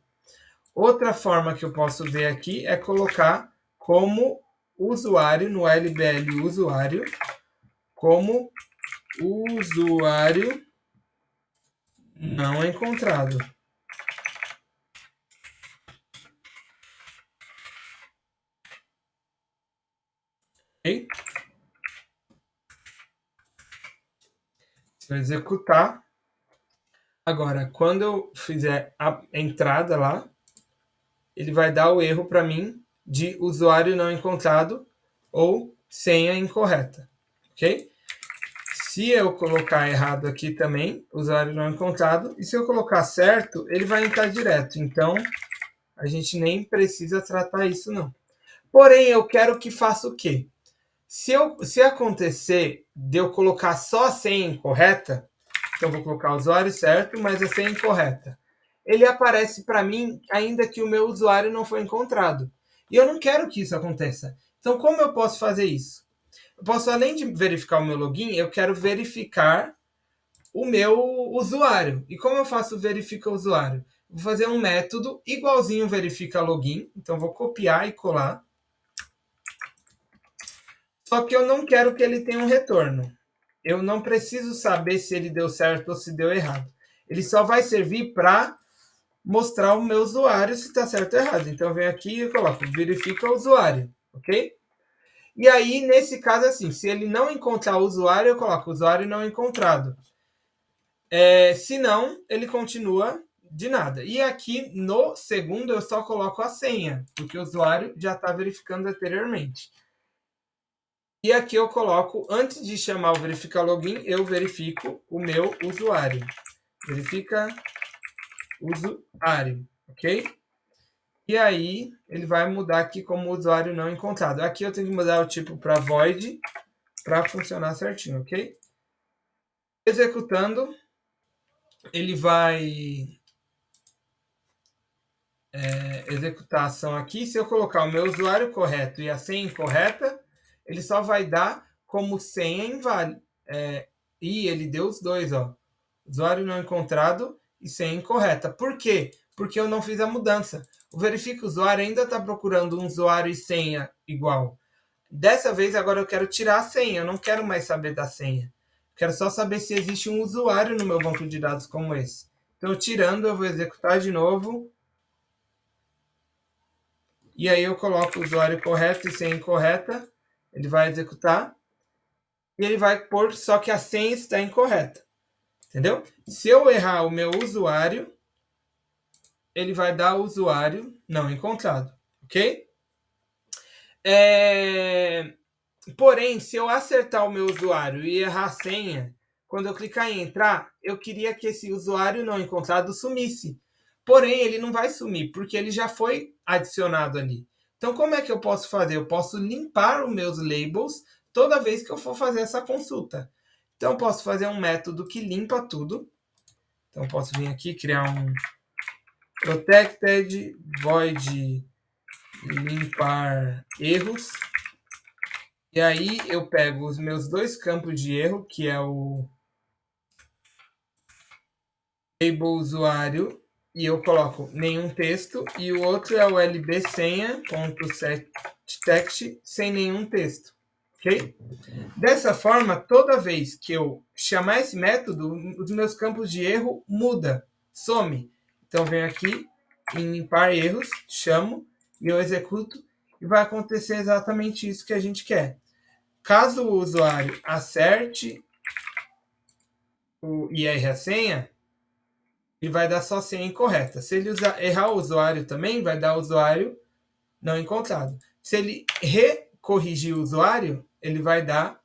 Outra forma que eu posso ver aqui é colocar como usuário, no LBL usuário, como usuário não encontrado. Ok? Se eu executar. Agora, quando eu fizer a entrada lá, ele vai dar o erro para mim de usuário não encontrado ou senha incorreta. Ok? Se eu colocar errado aqui também, usuário não encontrado, e se eu colocar certo, ele vai entrar direto. Então, a gente nem precisa tratar isso, não. Porém, eu quero que faça o quê? Se acontecer de eu colocar só a senha incorreta, então eu vou colocar o usuário certo, mas a senha incorreta. Ele aparece para mim ainda que o meu usuário não foi encontrado. E eu não quero que isso aconteça. Então, como eu posso fazer isso? Eu posso, além de verificar o meu login, eu quero verificar o meu usuário. E como eu faço verifica o usuário? Vou fazer um método igualzinho verifica login. Então, vou copiar e colar. Só que eu não quero que ele tenha um retorno. Eu não preciso saber se ele deu certo ou se deu errado. Ele só vai servir para mostrar o meu usuário se está certo ou errado. Então, eu venho aqui e coloco verifica o usuário, ok? E aí, nesse caso, assim, se ele não encontrar o usuário, eu coloco usuário não encontrado. Se não, ele continua de nada. E aqui, no segundo, eu só coloco a senha, porque o usuário já está verificando anteriormente. E aqui eu coloco, antes de chamar o verifica login, eu verifico o meu usuário. Verifica usuário, ok? E aí, ele vai mudar aqui como usuário não encontrado. Aqui eu tenho que mudar o tipo para void, para funcionar certinho, ok? Executando, ele vai executar a ação aqui. Se eu colocar o meu usuário correto e a senha incorreta, ele só vai dar como senha inválida. E ele deu os dois, ó. Usuário não encontrado e senha incorreta. Por quê? Porque eu não fiz a mudança. O verifica usuário ainda está procurando um usuário e senha igual. Dessa vez, agora eu quero tirar a senha. Eu não quero mais saber da senha. Quero só saber se existe um usuário no meu banco de dados como esse. Então, tirando, eu vou executar de novo. E aí eu coloco o usuário correto e senha incorreta. Ele vai executar. E ele vai pôr só que a senha está incorreta. Entendeu? Se eu errar o meu usuário, ele vai dar o usuário não encontrado. Ok? Porém, se eu acertar o meu usuário e errar a senha, quando eu clicar em entrar, eu queria que esse usuário não encontrado sumisse. Porém, ele não vai sumir, porque ele já foi adicionado ali. Então, como é que eu posso fazer? Eu posso limpar os meus labels toda vez que eu for fazer essa consulta. Então, eu posso fazer um método que limpa tudo. Então, eu posso vir aqui criar um protected void limpar erros. E aí eu pego os meus dois campos de erro, que é o label usuário, e eu coloco nenhum texto, e o outro é o lb senha.setText sem nenhum texto, ok? Dessa forma, toda vez que eu chamar esse método, os meus campos de erro muda, some. Então, venho aqui em limpar erros, chamo, e eu executo, e vai acontecer exatamente isso que a gente quer. Caso o usuário acerte e erre a senha, ele vai dar só senha incorreta. Se ele errar o usuário também, vai dar usuário não encontrado. Se ele recorrigir o usuário, ele vai dar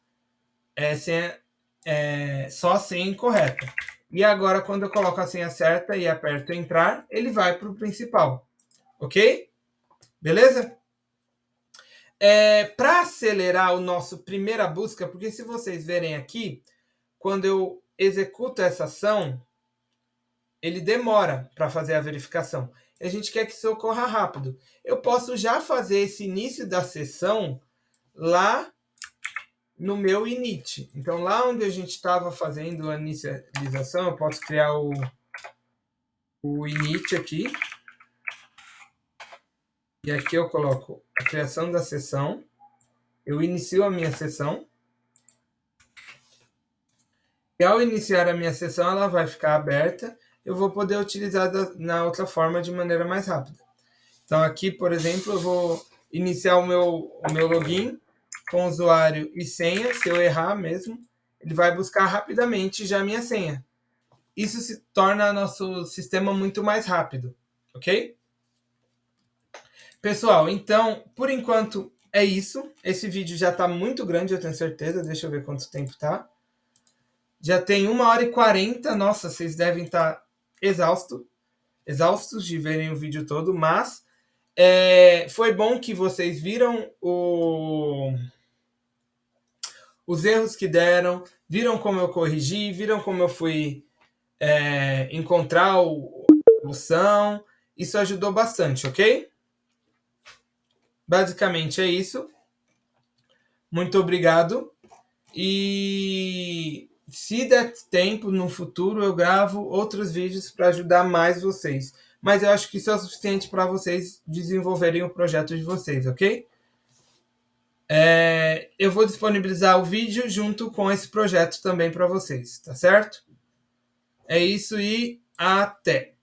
só a senha incorreta. E agora, quando eu coloco a senha certa e aperto entrar, ele vai para o principal. Ok? Beleza? Para acelerar o nosso primeira busca, porque se vocês verem aqui, quando eu executo essa ação, ele demora para fazer a verificação. A gente quer que isso ocorra rápido. Eu posso já fazer esse início da sessão lá no meu init. Então, lá onde a gente estava fazendo a inicialização, eu posso criar o init aqui. E aqui eu coloco a criação da sessão. Eu inicio a minha sessão. E ao iniciar a minha sessão, ela vai ficar aberta. Eu vou poder utilizar na outra forma de maneira mais rápida. Então, aqui, por exemplo, eu vou iniciar o meu login com usuário e senha. Se eu errar mesmo, ele vai buscar rapidamente já a minha senha. Isso se torna nosso sistema muito mais rápido, ok? Pessoal, então, por enquanto é isso. Esse vídeo já está muito grande, eu tenho certeza. Deixa eu ver quanto tempo tá. Já tem 1h40. Nossa, vocês devem estar exaustos de verem o vídeo todo, mas foi bom que vocês viram os erros que deram, viram como eu corrigi, viram como eu fui encontrar a solução. Isso ajudou bastante, ok? Basicamente é isso. Muito obrigado. E se der tempo, no futuro eu gravo outros vídeos para ajudar mais vocês. Mas eu acho que isso é o suficiente para vocês desenvolverem o projeto de vocês, ok? Eu vou disponibilizar o vídeo junto com esse projeto também para vocês, tá certo? É isso e até!